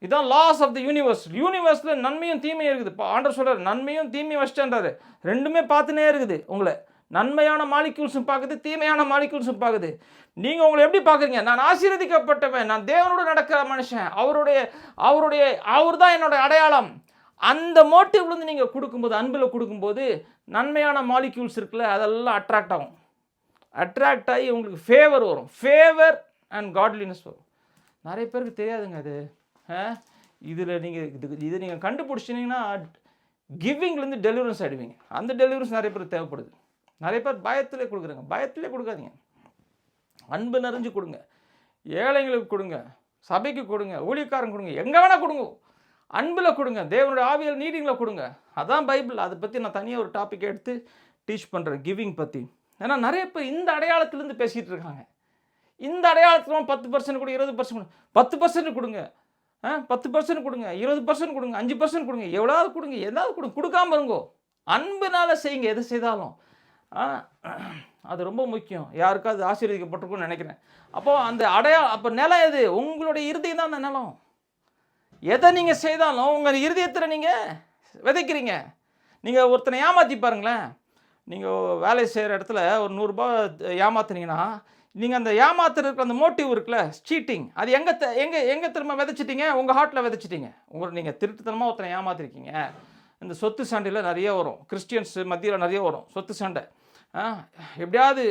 இதுதான் லாஸ் ஆஃப் த யூனிவர்ஸ். யூனிவர்ஸில் நன்மையும் தீமையும் இருக்குது. இப்போ ஆண்டவர் சொல்கிறார், நன்மையும் தீமையும் வச்சுட்டாரு. ரெண்டுமே பார்த்துனே இருக்குது. உங்களை நன்மையான மாலிக்யூல்ஸும் பார்க்குது, தீமையான மாலிக்யூல்ஸும் பார்க்குது. நீங்கள் உங்களை எப்படி பார்க்குறீங்க? நான் ஆசீர்வதிக்கப்பட்டவன், நான் தேவனோடு நடக்கிற மனுஷன், அவர் தான் என்னோட அடையாளம். அந்த மோட்டிவ்லேருந்து நீங்கள் கொடுக்கும்போது, அன்பில் கொடுக்கும்போது நன்மையான மாலிக்யூல்ஸ் இருக்குல்ல, அதெல்லாம் அட்ராக்ட் ஆகும். அட்ராக்ட் ஆகி உங்களுக்கு ஃபேவர் வரும். ஃபேவர் அண்ட் காட்லினஸ் வரும். நிறைய பேருக்கு தெரியாதுங்க அது. இதில் இதை நீங்கள் கண்டுபிடிச்சிட்டிங்கன்னா கிவிங்லேருந்து டெலிவரன்ஸ் ஆகிடுவீங்க. அந்த டெலிவரன்ஸ் நிறைய பேர் தேவைப்படுது. நிறைய பேர் பயத்திலே கொடுக்குறாங்க. பயத்திலே கொடுக்காதீங்க. அன்பு நிறைஞ்சு கொடுங்க. ஏழைங்களுக்கு கொடுங்க, சபைக்கு கொடுங்க, ஊழியக்காரங்க கொடுங்க, எங்கே வேணால் கொடுங்க. அன்பில் கொடுங்க, தேவனுடைய ஆவியல் நீடிங்கில் கொடுங்க. அதான் பைபிள். அதை பற்றி நான் தனியாக ஒரு டாபிக் எடுத்து டீச் பண்ணுறேன், கிவிங் பற்றி. ஏன்னா நிறைய பேர் இந்த அடையாளத்துலேருந்து பேசிகிட்டு இருக்காங்க. இந்த அடையாளத்தில் 10% கொடு, 20% கொடு. 10% கொடுங்க, 10% கொடுங்க, 20% கொடுங்க, 5% கொடுங்க, எவ்வளோவது கொடுங்க, ஏதாவது கொடுங்க. கொடுக்காம இருங்கோ. அன்புனால செய்யுங்க. எது செய்தாலும் அது ரொம்ப முக்கியம். யாருக்காவது ஆசீர்வதிக்கப்பட்டிருக்குன்னு நினைக்கிறேன். அப்போது அந்த அப்போ நிலம் எது? உங்களுடைய இருதயம் தான் அந்த நிலம். எதை நீங்கள் செய்தாலும் உங்கள் இருதயத்தில் நீங்கள் விதைக்கிறீங்க. நீங்கள் ஒருத்தனை ஏமாற்றி பாருங்களேன். நீங்கள் வேலை செய்கிற இடத்துல ஒரு 100 ரூபா ஏமாத்துனீங்கன்னா, நீங்கள் அந்த ஏமாத்துறதுக்கு அந்த மோட்டிவ் இருக்குல்ல, சீட்டிங், அது எங்கே திரும்ப விதைச்சிட்டிங்க? உங்கள் ஹார்ட்டில் விதைச்சிட்டிங்க. நீங்கள் திருட்டுத்தனமாக ஒருத்தனை ஏமாத்திருக்கீங்க. இந்த சொத்து சண்டையில் நிறைய வரும். கிறிஸ்டியன்ஸ் மத்தியில் நிறைய வரும் சொத்து சண்டை. எப்படியாவது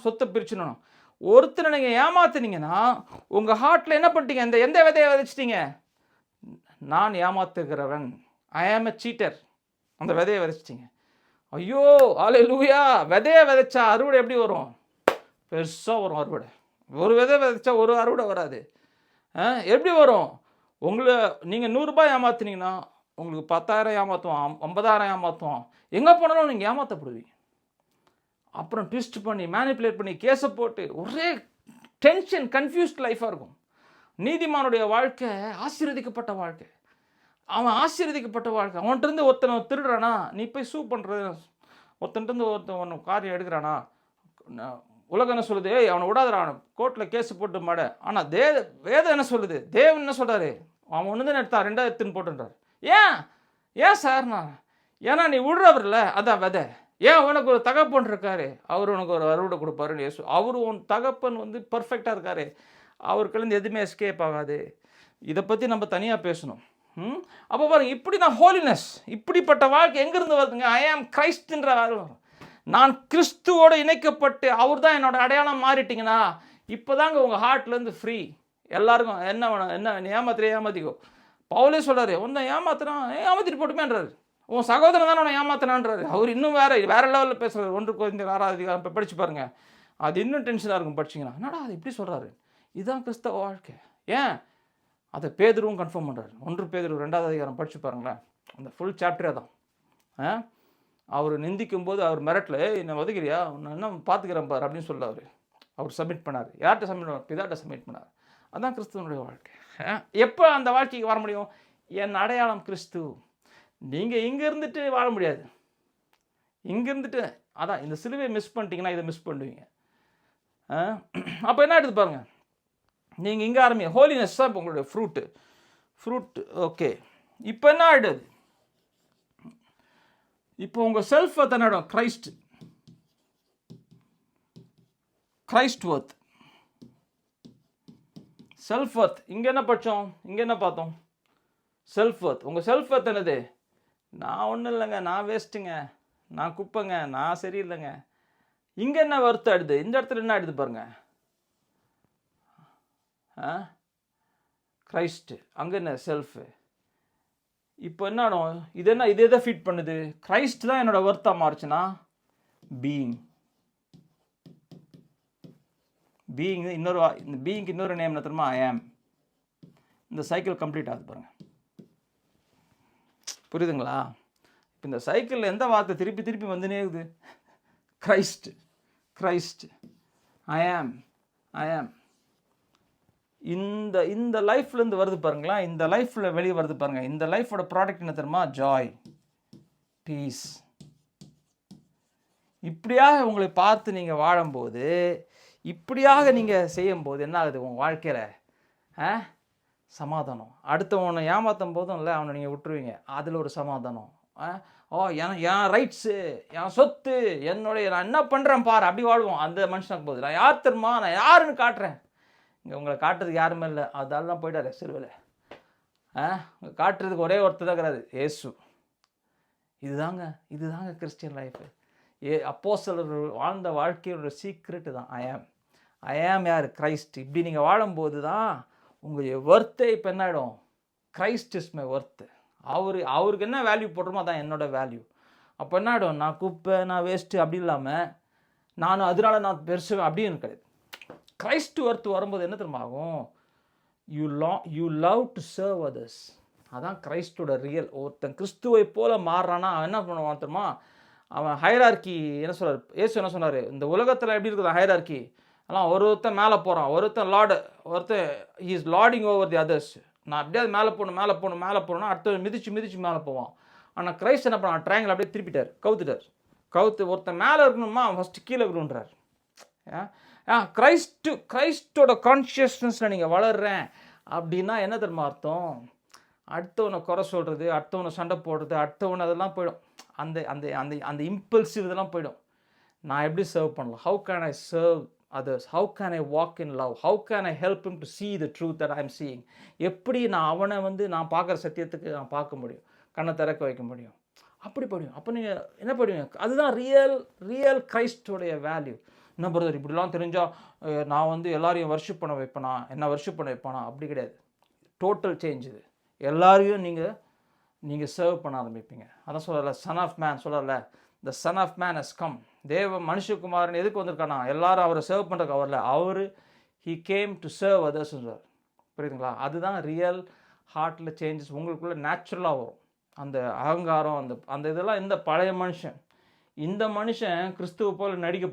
சொத்தை பிரிச்சுடணும். ஒருத்தனை நீங்கள் ஏமாத்துனீங்கன்னா உங்கள் ஹார்ட்டில் என்ன பண்ணிட்டீங்க? எந்த விதையை விதைச்சிட்டிங்க? நான் ஏமாத்துகிறவன், ஐ ஆம் எ சீட்டர். அந்த விதையை விதைச்சிட்டிங்க. ஐயோ அல்லேலூயா. விதையை விதைச்சா அறுவடை எப்படி வரும்? பெருசாக வரும் அறுவடை. ஒரு விதை விதைச்சா ஒரு அறுவடை வராது. எப்படி வரும்? நீங்கள் 100 ரூபாய் ஏமாத்துனீங்கன்னா உங்களுக்கு 10,000 ஏமாற்றுவோம், 50,000 ஏமாற்றுவோம். எங்கே போனாலும் நீங்கள் ஏமாற்றப்படுவீங்க. அப்புறம் ட்விஸ்ட் பண்ணி, மேனிப்புலேட் பண்ணி, கேஸை போட்டு ஒரே டென்ஷன், கன்ஃபியூஸ்ட் லைஃபாக இருக்கும். நீதிமானுடைய வாழ்க்கை ஆசீர்வதிக்கப்பட்ட வாழ்க்கை. அவன் ஆசீர்வதிக்கப்பட்ட வாழ்க்கை. அவன்கிட்டருந்து ஒருத்தனை திருடுறானா, நீ போய் சூ பண்ணுறது. ஒருத்தன்ட்டு ஒருத்தன் காரியம் எடுக்கிறானா, உலகம் என்ன சொல்லுது? அவனை விடாதடா, அவனை கோர்ட்டில் கேஸ் போட்டு மாட. ஆனால் வேதம் என்ன சொல்லுது? தேவன் என்ன சொல்கிறாரு? அவன் ஒன்று தான் எடுத்தான், 2வது எடுத்துன்னு போட்டுன்றார். ஏன் சார்? ஏன்னா நீ விடுறவரில்ல, அதான் விதை. ஏன் உனக்கு ஒரு தகப்பன் இருக்காரு, அவர் உனக்கு ஒரு அறுவடை கொடுப்பாருன்னு இயேசு. அவர் உன் தகப்பன் வந்து பர்ஃபெக்டாக இருக்காரு, அவருக்குலேருந்து எதுவுமே எஸ்கேப் ஆகாது. இதை பற்றி நம்ம தனியாக பேசணும். அப்போ பாருங்க, இப்படி நான் ஹோலினஸ், இப்படிப்பட்ட வாழ்க்கை எங்கேருந்து வருதுங்க? ஐ ஆம் கிரைஸ்ட்ன்ற வரும். நான் கிறிஸ்துவோடு இணைக்கப்பட்டு அவர் தான் என்னோட அடையாளம் மாறிட்டிங்கன்னா இப்போ தாங்க உங்கள் ஹார்ட்லேருந்து ஃப்ரீ. எல்லாருக்கும் என்ன வேணும்? என்ன ஏமாத்திக்கோ. பவுலே சொல்கிறாரு, உன்னை ஏமாத்திட்டு போட்டுமேன்றாரு. உன் சகோதரன் தானே உன்னை ஏமாத்தினான்றாரு. அவர் இன்னும் வேறு லெவலில் பேசுகிறார். 1 கொரிந்தியர் 6வது அதிகாரம் இப்போ படித்து பாருங்கள். அது இன்னும் டென்ஷனாக இருக்கும் படிச்சிங்கன்னா. என்னடா அது இப்படி சொல்கிறாரு? இதுதான் கிறிஸ்தவ வாழ்க்கை. ஏன் அதை பேதுருவும் கன்ஃபார்ம் பண்ணுறாரு. 1 பேதுரு 2வது அதிகாரம் படித்து பாருங்களேன். அந்த ஃபுல் சாப்டரே தான். அவர் நிந்திக்கும் போது அவர் மிரட்டில், என்னை ஒதுக்கிறியா, உன்னை என்ன பார்த்துக்கிறேன் பார் அப்படின்னு சொல்ல அவர் சப்மிட் பண்ணார். யார்கிட்ட சப்மிட் பண்ணார்? பிதாட்ட சப்மிட் பண்ணார். அதுதான் கிறிஸ்துவனுடைய வாழ்க்கை. எப்போ அந்த வாழ்க்கைக்கு வர முடியும்? என் அடையாளம் கிறிஸ்து. நீங்கள் இங்கே இருந்துட்டு வாழ முடியாது. இங்கே இருந்துட்டு அதான் இந்த சிலுவையை மிஸ் பண்ணிட்டீங்கன்னா இதை மிஸ் பண்ணுவீங்க. அப்போ என்ன எடுத்து பாருங்கள், நீங்கள் இங்கே ஆரம்பிங்க. ஹோலினஸ் தான் இப்போ உங்களுடைய ஃப்ரூட்டு. ஓகே, இப்போ என்ன ஆகிடுது? இப்போ உங்கள் செல்ஃப் ஒர்த் என்ன ஆகிடும்? Christ worth, self worth. இங்கே என்ன படித்தோம்? இங்கே என்ன பார்த்தோம்? Self worth. உங்கள் செல்ஃப் ஒர்த் என்னது? நான் ஒன்றும் இல்லைங்க, நான் வேஸ்ட்டுங்க, நான் குப்பைங்க, நான் சரியில்லைங்க. இங்கே என்ன ஒர்த் ஆகிடுது? இந்த இடத்துல என்ன ஆகிடுது பாருங்க, கிரைஸ்ட்டு. அங்கே என்ன? செல்ஃபு. இப்போ என்ன ஆடும்? இது எதை ஃபிட் பண்ணுது? கிரைஸ்ட் தான் என்னோட ஒர்த்தாக மாறுச்சுன்னா பீயிங். பீயிங் இந்த பீயிங்க்கு இன்னொரு நேம் என்ன தெரியுமா? ஐ ஆம். இந்த சைக்கிள் கம்ப்ளீட் ஆகுது பாருங்கள். புரியுதுங்களா? இப்போ இந்த சைக்கிளில் எந்த வார்த்தை திருப்பி திருப்பி வந்துனே இருக்குது? கிரைஸ்ட், கிரைஸ்ட், ஐ ஆம், ஐ ஆம். இந்த லைஃப்லேருந்து வருது பாருங்களா, இந்த லைஃப்பில் வெளியே வருது பாருங்கள். இந்த லைஃபோட ப்ராடக்ட் என்ன தெரியுமா? Joy, peace. இப்படியாக உங்களை பார்த்து நீங்கள் வாழும்போது, இப்படியாக நீங்கள் செய்யும்போது என்ன ஆகுது உங்கள் வாழ்க்கையில்? சமாதானம். அடுத்தவனை ஏமாற்றும் போதும் இல்லை, அவனை நீங்கள் விட்டுருவீங்க, அதில் ஒரு சமாதானம். என் ரைட்ஸு, என் சொத்து, என்னுடைய, நான் என்ன பண்ணுறேன் பாரு, அப்படி வாழ்வோம். அந்த மனுஷனுக்கு போகுது, நான் யார் தெரியுமா, நான் யாருன்னு காட்டுறேன். இங்கே உங்களை காட்டுறதுக்கு யாருமே இல்லை, அதால் தான் போயிட்டாரு சிறுவில். காட்டுறதுக்கு ஒரே ஒருத்தர் தான் இருக்கிறாரு, இயேசு. இதுதாங்க கிறிஸ்டியன் லைஃபு. அப்போஸ்தலர்கள் வாழ்ந்த வாழ்க்கையோட சீக்ரெட்டு தான் ஐ ஆம் யார்? கிரைஸ்ட். இப்படி நீங்கள் வாழும்போது தான் உங்களுடைய ஒர்த்தே இப்போ என்ன ஆகிடும்? Christ is my worth. அவருக்கு என்ன வேல்யூ போடுறோமோ அதான் என்னோடய வேல்யூ. அப்போ என்ன ஆகிடும்? நான் குப்பை, நான் வேஸ்ட்டு அப்படி இல்லாமல் நானும் அதனால நான் பெருசு அப்படின்னு கிடையாது. கிரைஸ்ட் ஒர்த்து வரும்போது என்ன தெரியுமா ஆகும்? You love to serve others. அதான் கிரைஸ்டோட ரியல். ஒருத்தன் கிறிஸ்துவை போல மாறுறான்னா அவன் என்ன பண்ணுவான் தெரியுமா? அவன் ஹைரார்கி என்ன சொல்கிறார்? ஏசு என்ன சொன்னார்? இந்த உலகத்தில் எப்படி இருக்குது ஹைரார்கி? ஆனால் ஒருத்தன் மேலே போகிறான், ஒருத்தன் ஒருத்தன் he is lording over the others. நான் அப்படியே மேலே போகணும்னா அடுத்த மிதிச்சு மேலே போவான். ஆனால் கிரைஸ்ட் என்ன பண்ணான்? ட்ரையாங்கிள் அப்படியே திருப்பிட்டார், கவுத்து ஒருத்தன் மேலே இருக்கணுமா அவன் ஃபஸ்ட்டு கீழே இருக்கணுன்றார். கிரைஸ்டோட கான்ஷியஸ்னஸில் நீங்கள் வளர்றேன் அப்படின்னா என்ன தெரியுமா அர்த்தம்? அடுத்தவனை குறை சொல்கிறது, அடுத்தவனை சண்டை போடுறது, அடுத்தவனை அதெல்லாம் போயிடும். அந்த அந்த அந்த அந்த இம்பல்சிவ் இதெல்லாம் போயிடும். நான் எப்படி சர்வ் பண்ணலாம்? How can I serve others? How can I walk in love? How can I help him to see the truth that I am seeing? எப்படி நான் அவனை நான் பார்க்குற சத்தியத்துக்கு நான் பார்க்க முடியும், கண்ணை திறக்க வைக்க முடியும், அப்படி படியும். அப்போ நீங்கள் என்ன பண்ணுவீங்க? அதுதான் ரியல் கிரைஸ்டோடைய வேல்யூ. என்ன பிரதர் இப்படிலாம் தெரிஞ்சால் நான் எல்லாரையும் வர்ஷிப் பண்ண வைப்பேனா, என்ன வர்ஷிப் பண்ண வைப்பானா? அப்படி கிடையாது. டோட்டல் சேஞ்ச் இது. எல்லாரையும் நீங்கள் சர்வ் பண்ண ஆரம்பிப்பீங்க. அதான் சொல்லலை, சன் ஆஃப் மேன் சொல்லலை, the son of man has come. மனுஷகுமாரன் எதுக்கு வந்திருக்கானா? எல்லாரும் அவரை சர்வ் பண்ணுறதுக்கு வரல, he came to serve others. புரியுதுங்களா? அதுதான் ரியல் ஹார்ட்டில் சேஞ்சஸ் உங்களுக்குள்ளே நேச்சுரலாக வரும். அந்த அகங்காரம், அந்த இதெல்லாம் இந்த பழைய மனுஷன். இந்த மனுஷன் கிறிஸ்துவ போல் நடிக்க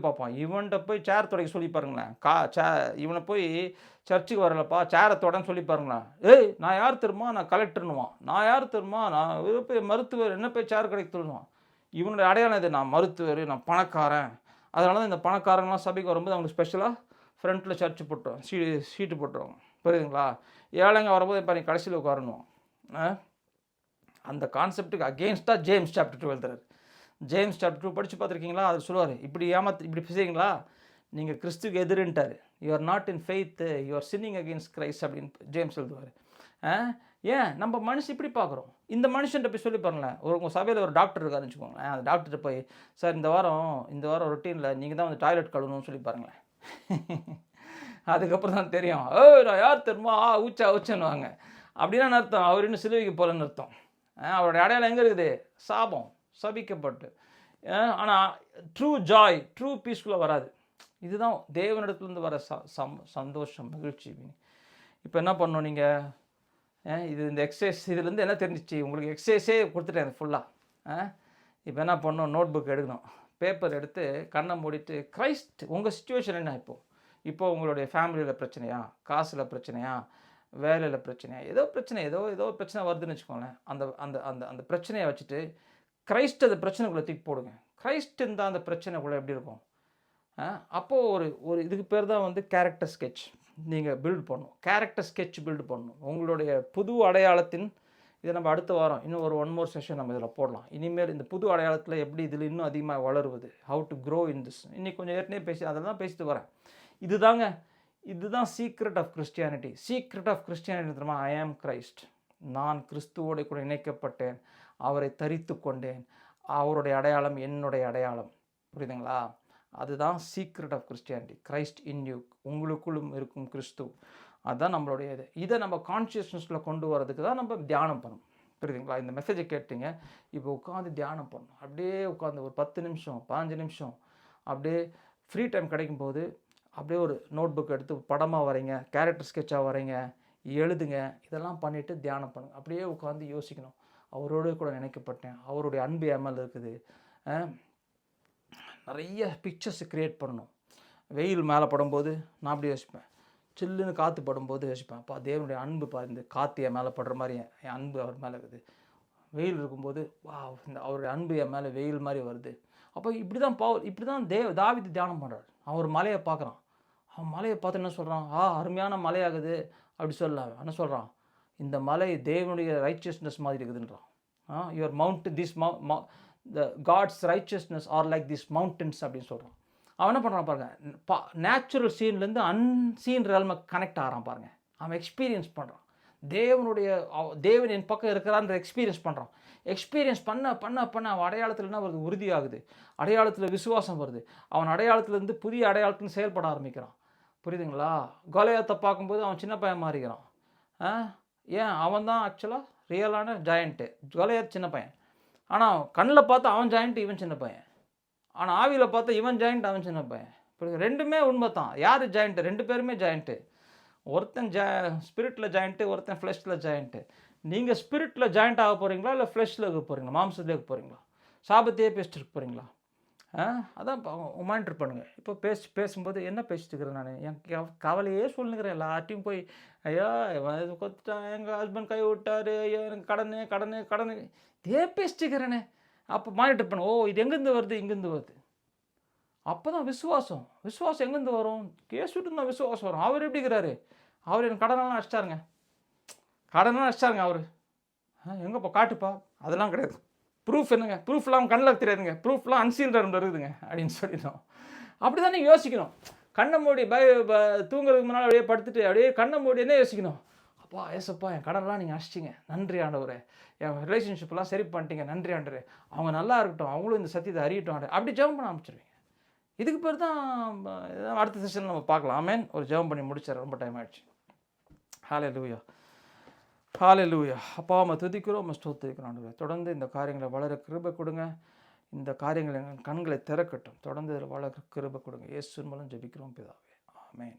பார்ப்பான். இவன்கிட்ட போய் சேர் துடைக்க சொல்லி பாருங்களேன். இவனை போய் சர்ச்சுக்கு வரலப்பா, சேரை தொடன்னு சொல்லி பாருங்களேன். நான் யார் தெரியுமா? நான் கலெக்டர்னுவான். நான் யார் தெரியுமா? நான் போய் மருத்துவர், என்ன போய் சேர் கிடைக்க சொல்லுவான். இவனுடைய அடையாளம் இது, நான் மருத்துவர், நான் பணக்காரன். அதனால தான் இந்த பணக்காரங்களாம் சபைக்கு வரும்போது அவங்களுக்கு ஸ்பெஷலாக ஃப்ரண்ட்டில் சர்ச்சு போட்டுருவோம், சீட்டு போட்டுருவாங்க. புரியுதுங்களா? ஏழைங்க வரும்போது இப்போ நீ கடைசியில் உட்காரணும். அந்த கான்செப்டுக்கு அகெயின்ஸ்டாக ஜேம்ஸ் சாப்டர் 2 எழுதுறாரு. ஜேம்ஸ் சாப்டர் 2 படித்து பார்த்துருக்கீங்களா? அது சொல்லுவார், இப்படி பேசுறீங்களா, நீங்கள் கிறிஸ்துக்கு எதிர்ன்ட்டார். You are not in faith, you are sinning against Christ அப்படின்னு ஜேம்ஸ் எழுதுவார். ஏன் நம்ம மனுஷன் இப்படி பார்க்குறோம்? இந்த மனுஷன்ட்ட போய் சொல்லி பாருங்களேன். உங்கள் சபையில் ஒரு டாக்டர் இருக்காருன்னு வச்சுக்கோங்களேன். அந்த டாக்டர்கிட்ட போய், சார் இந்த வாரம் ரொட்டீனில் நீங்கள் தான் டாய்லெட் கழுவணும்னு சொல்லி பாருங்களேன். அதுக்கப்புறம் தான் தெரியும், நான் யார் தெரியுமா, ஊச்சன்னுவாங்க. அப்படின்னா அர்த்தம் அவர் இன்னும் சிலுவைக்கு போகலன்னு அர்த்தம். அவருடைய அடையாளம் எங்கே இருக்குது? சாபம், சபிக்கப்பட்டு. ஆனால் ட்ரூ ஜாய், ட்ரூ பீஸ்ஃபுல்லாக வராது. இதுதான் தேவனிடத்துலேருந்து வர சந்தோஷம், மகிழ்ச்சி. இப்போ என்ன பண்ணணும் நீங்கள்? இந்த எக்ஸசைஸ் இதுலேருந்து என்ன தெரிஞ்சிச்சு உங்களுக்கு? எக்ஸசைஸே கொடுத்துட்டேன் ஃபுல்லாக. இப்போ என்ன பண்ணணும்? நோட் புக் எடுக்கணும், பேப்பர் எடுத்து கண்ணை மூடிட்டு கிரைஸ்ட், உங்கள் சுச்சுவேஷன் என்ன? இப்போ உங்களுடைய ஃபேமிலியில் பிரச்சனையா, காசில் பிரச்சனையா, வேலையில் பிரச்சனையா, ஏதோ பிரச்சனை வருதுன்னு வச்சுக்கோங்களேன். அந்த அந்த அந்த அந்த பிரச்சனையை வச்சுட்டு கிரைஸ்ட் அந்த பிரச்சனைக்குள்ளே தூக்கி போடுங்க. கிரைஸ்ட் இருந்தால் அந்த பிரச்சனைக்குள்ளே எப்படி இருக்கும்? அப்போது ஒரு இதுக்கு பேர் தான் கேரக்டர் ஸ்கெட்ச் நீங்கள் பில்ட் பண்ணணும். கேரக்டர் ஸ்கெட்ச் பில்டு பண்ணணும். உங்களுடைய புது அடையாளத்தின் இதை நம்ம அடுத்த வாரம் இன்னும் ஒரு 1 more செஷன் நம்ம இதில் போடலாம். இனிமேல் இந்த புது அடையாளத்தில் எப்படி இதில் இன்னும் அதிகமாக வளருவது, how to grow in this. இன்றைக்கி கொஞ்சம் ஏற்கனவே அதெல்லாம் பேசிட்டு வரேன். இதுதான் secret of Christianity. Secret of Christianity தெரியுமா? ஐ ஆம் கிரைஸ்ட். நான் கிறிஸ்துவோடு கூட இணைக்கப்பட்டேன், அவரை தரித்து கொண்டேன், அவருடைய அடையாளம் என்னுடைய அடையாளம். புரியுதுங்களா? அதுதான் secret of Christianity. Christ in you, உங்களுக்குள்ளும் இருக்கும் கிறிஸ்து. அதுதான் நம்மளுடைய இதை நம்ம கான்ஷியஸ்னஸில் கொண்டு வரதுக்கு தான் நம்ம தியானம் பண்ணணும். புரியுதுங்களா? இந்த மெசேஜை கேட்டீங்க, இப்போ உட்காந்து தியானம் பண்ணணும். அப்படியே உட்காந்து ஒரு 10 நிமிஷம் 15 நிமிஷம் அப்படியே ஃப்ரீ டைம் கிடைக்கும்போது அப்படியே ஒரு நோட் புக் எடுத்து படமாக வரைங்க, கேரக்டர் ஸ்கெட்சாக வரைங்க, எழுதுங்க. இதெல்லாம் பண்ணிவிட்டு தியானம் பண்ணுங்கள். அப்படியே உட்காந்து யோசிக்கணும். அவரோடு கூட நினைக்கப்பட்டேன், அவருடைய அன்பு என் மேலே இருக்குது. நிறைய பிக்சர்ஸ் க்ரியேட் பண்ணணும். வெயில் மேலே படும்போது நான் அப்படி யோசிப்பேன், சில்லுன்னு காற்று படும்போது யோசிப்பேன், அப்பா தேவனுடைய அன்பு இந்த காற்று என் மேலே படுற மாதிரி என் அன்பு அவர் மேலே இருக்குது. வெயில் இருக்கும்போது வா இந்த அவருடைய அன்பு என் மேலே வெயில் மாதிரி வருது. அப்போ இப்படி தான் தாவீது தியானம் பண்ணுறார். அவர் மலையை பார்க்குறான். அவன் மலையை பார்த்து என்ன சொல்கிறான், அருமையான மலையாகுது அப்படி சொல்லலாம். என்ன சொல்கிறான், இந்த மலை தேவனுடைய ரைச்சியஸ்னஸ் மாதிரி இருக்குதுன்றான். Your mount this the God's righteousness are like this mountains அப்படின்னு சொல்கிறான். அவன் என்ன பண்ணுறான் பாருங்கள், நேச்சுரல் சீன்லேருந்து அன்சீன் ரெல்மை கனெக்ட் ஆகிறான் பாருங்கள். அவன் எக்ஸ்பீரியன்ஸ் பண்ணுறான். தேவன் என் பக்கம் இருக்கிறான்ற எக்ஸ்பீரியன்ஸ் பண்ணுறான். எக்ஸ்பீரியன்ஸ் பண்ண அவன் அடையாளத்தில் என்ன வருது, உறுதியாகுது. அடையாளத்தில் விசுவாசம் வருது. அவன் அடையாளத்துலேருந்து புதிய அடையாளத்துன்னு செயல்பட ஆரம்பிக்கிறான். புரியுதுங்களா? கோலியாத்தை பார்க்கும்போது அவன் சின்ன பையன் மாறிக்கிறான். ஏன், அவன் தான் ஆக்சுவலாக ரியலான ஜாயண்ட்டு. கோலியாத் சின்ன பையன். ஆனால் கண்ணில் பார்த்தா அவன் ஜாயிண்ட்டு, இவன் சின்ன பையன். ஆனால் ஆவியில் பார்த்தா இவன் ஜாயிண்ட், அவன் சின்ன பையன். இப்போ ரெண்டுமே உண்மை தான். யார் ஜாயிண்ட்டு? ரெண்டு பேருமே ஜாயிண்ட்டு. ஒருத்தன் ஸ்பிரிட்டில் ஜாயிண்ட்டு, ஒருத்தன் ஃப்ளெஷில் ஜாயிண்ட்டு. நீங்கள் ஸ்பிரிட்டில் ஜாயிண்ட் ஆக போகிறீங்களா, இல்லை ஃப்ளெஷில் இருக்க போகிறீங்களா, மாம்சத்தில் இருக்க போகிறீங்களா, சாபத்தையே பேசிட்டு இருக்க போகிறீங்களா? அதான் மானிட்டர் பண்ணுங்கள். இப்போ பேசும்போது என்ன பேசிட்டு இருக்கிறேன் நான், என் கவலையே சொல்லுங்கிறேன். எல்லார்ட்டையும் போய் ஐயா கொத்தான், எங்கள் ஹஸ்பண்ட் கை விட்டார், ஐயோ எனக்கு கடனு இதே பேசிட்டு இருக்கிறேனே. அப்போ மானிட்டர் பண்ணு, இது எங்கேருந்து வருது, இங்கேருந்து வருது. அப்போ தான் விசுவாசம் எங்கேருந்து வரும், கேசுட்டு தான் விசுவாசம் வரும். அவர் எப்படி இருக்கிறாரு, அவர் எனக்கு கடனெல்லாம் அடிச்சிட்டாருங்க அவர். எங்கப்பா காட்டுப்பா, அதெல்லாம் கிடையாது. ப்ரூஃப் என்னங்க, ப்ரூஃப்லாம் கண்ணில் தெரியாதுங்க, ப்ரூஃப்லாம் அன்சீல்டு இருக்குதுங்க அப்படின்னு சொல்லிடணும். அப்படி தான் நீங்கள் யோசிக்கணும். கண்ணை மூடி தூங்குறதுக்கு முன்னால் அப்படியே படுத்துட்டு அப்படியே கண்ணை மூடி என்ன யோசிக்கணும், அப்பா ஏசப்பா என் கடன்லாம் நீங்கள் அடிச்சிட்டிங்க, நன்றி ஆண்டவரே. என் ரிலேஷன்ஷிப்லாம் சரி பண்ணிட்டீங்க, நன்றி ஆண்டவரே. அவங்க நல்லா இருக்கட்டும், அவங்களும் இந்த சத்தியத்தை அறியட்டும் ஆண்டவரே. அப்படி ஜெபம் பண்ண ஆரம்பிச்சிருவீங்க. இதுக்கு பேர் தான் அடுத்த செஷன் நம்ம பார்க்கலாம். ஆமென். ஒரு ஜெபம் பண்ணி முடிச்சார், ரொம்ப டைம் ஆகிடுச்சு. ஹல்லேலூயா. அப்பா அம்மா துதிக்கிறோம், ஸ்தோத்திரிக்கிறோம் ஆண்டவரே. தொடர்ந்து இந்த காரியங்களை வளர கிருபை கொடுங்க. இந்த காரியங்கள் எங்கள் கண்களை திறக்கட்டும். தொடர்ந்து இதில் வளர கிருபை கொடுங்க. இயேசுவின் மூலம் ஜெபிக்கிறோம் பிதாவே. ஆமென்.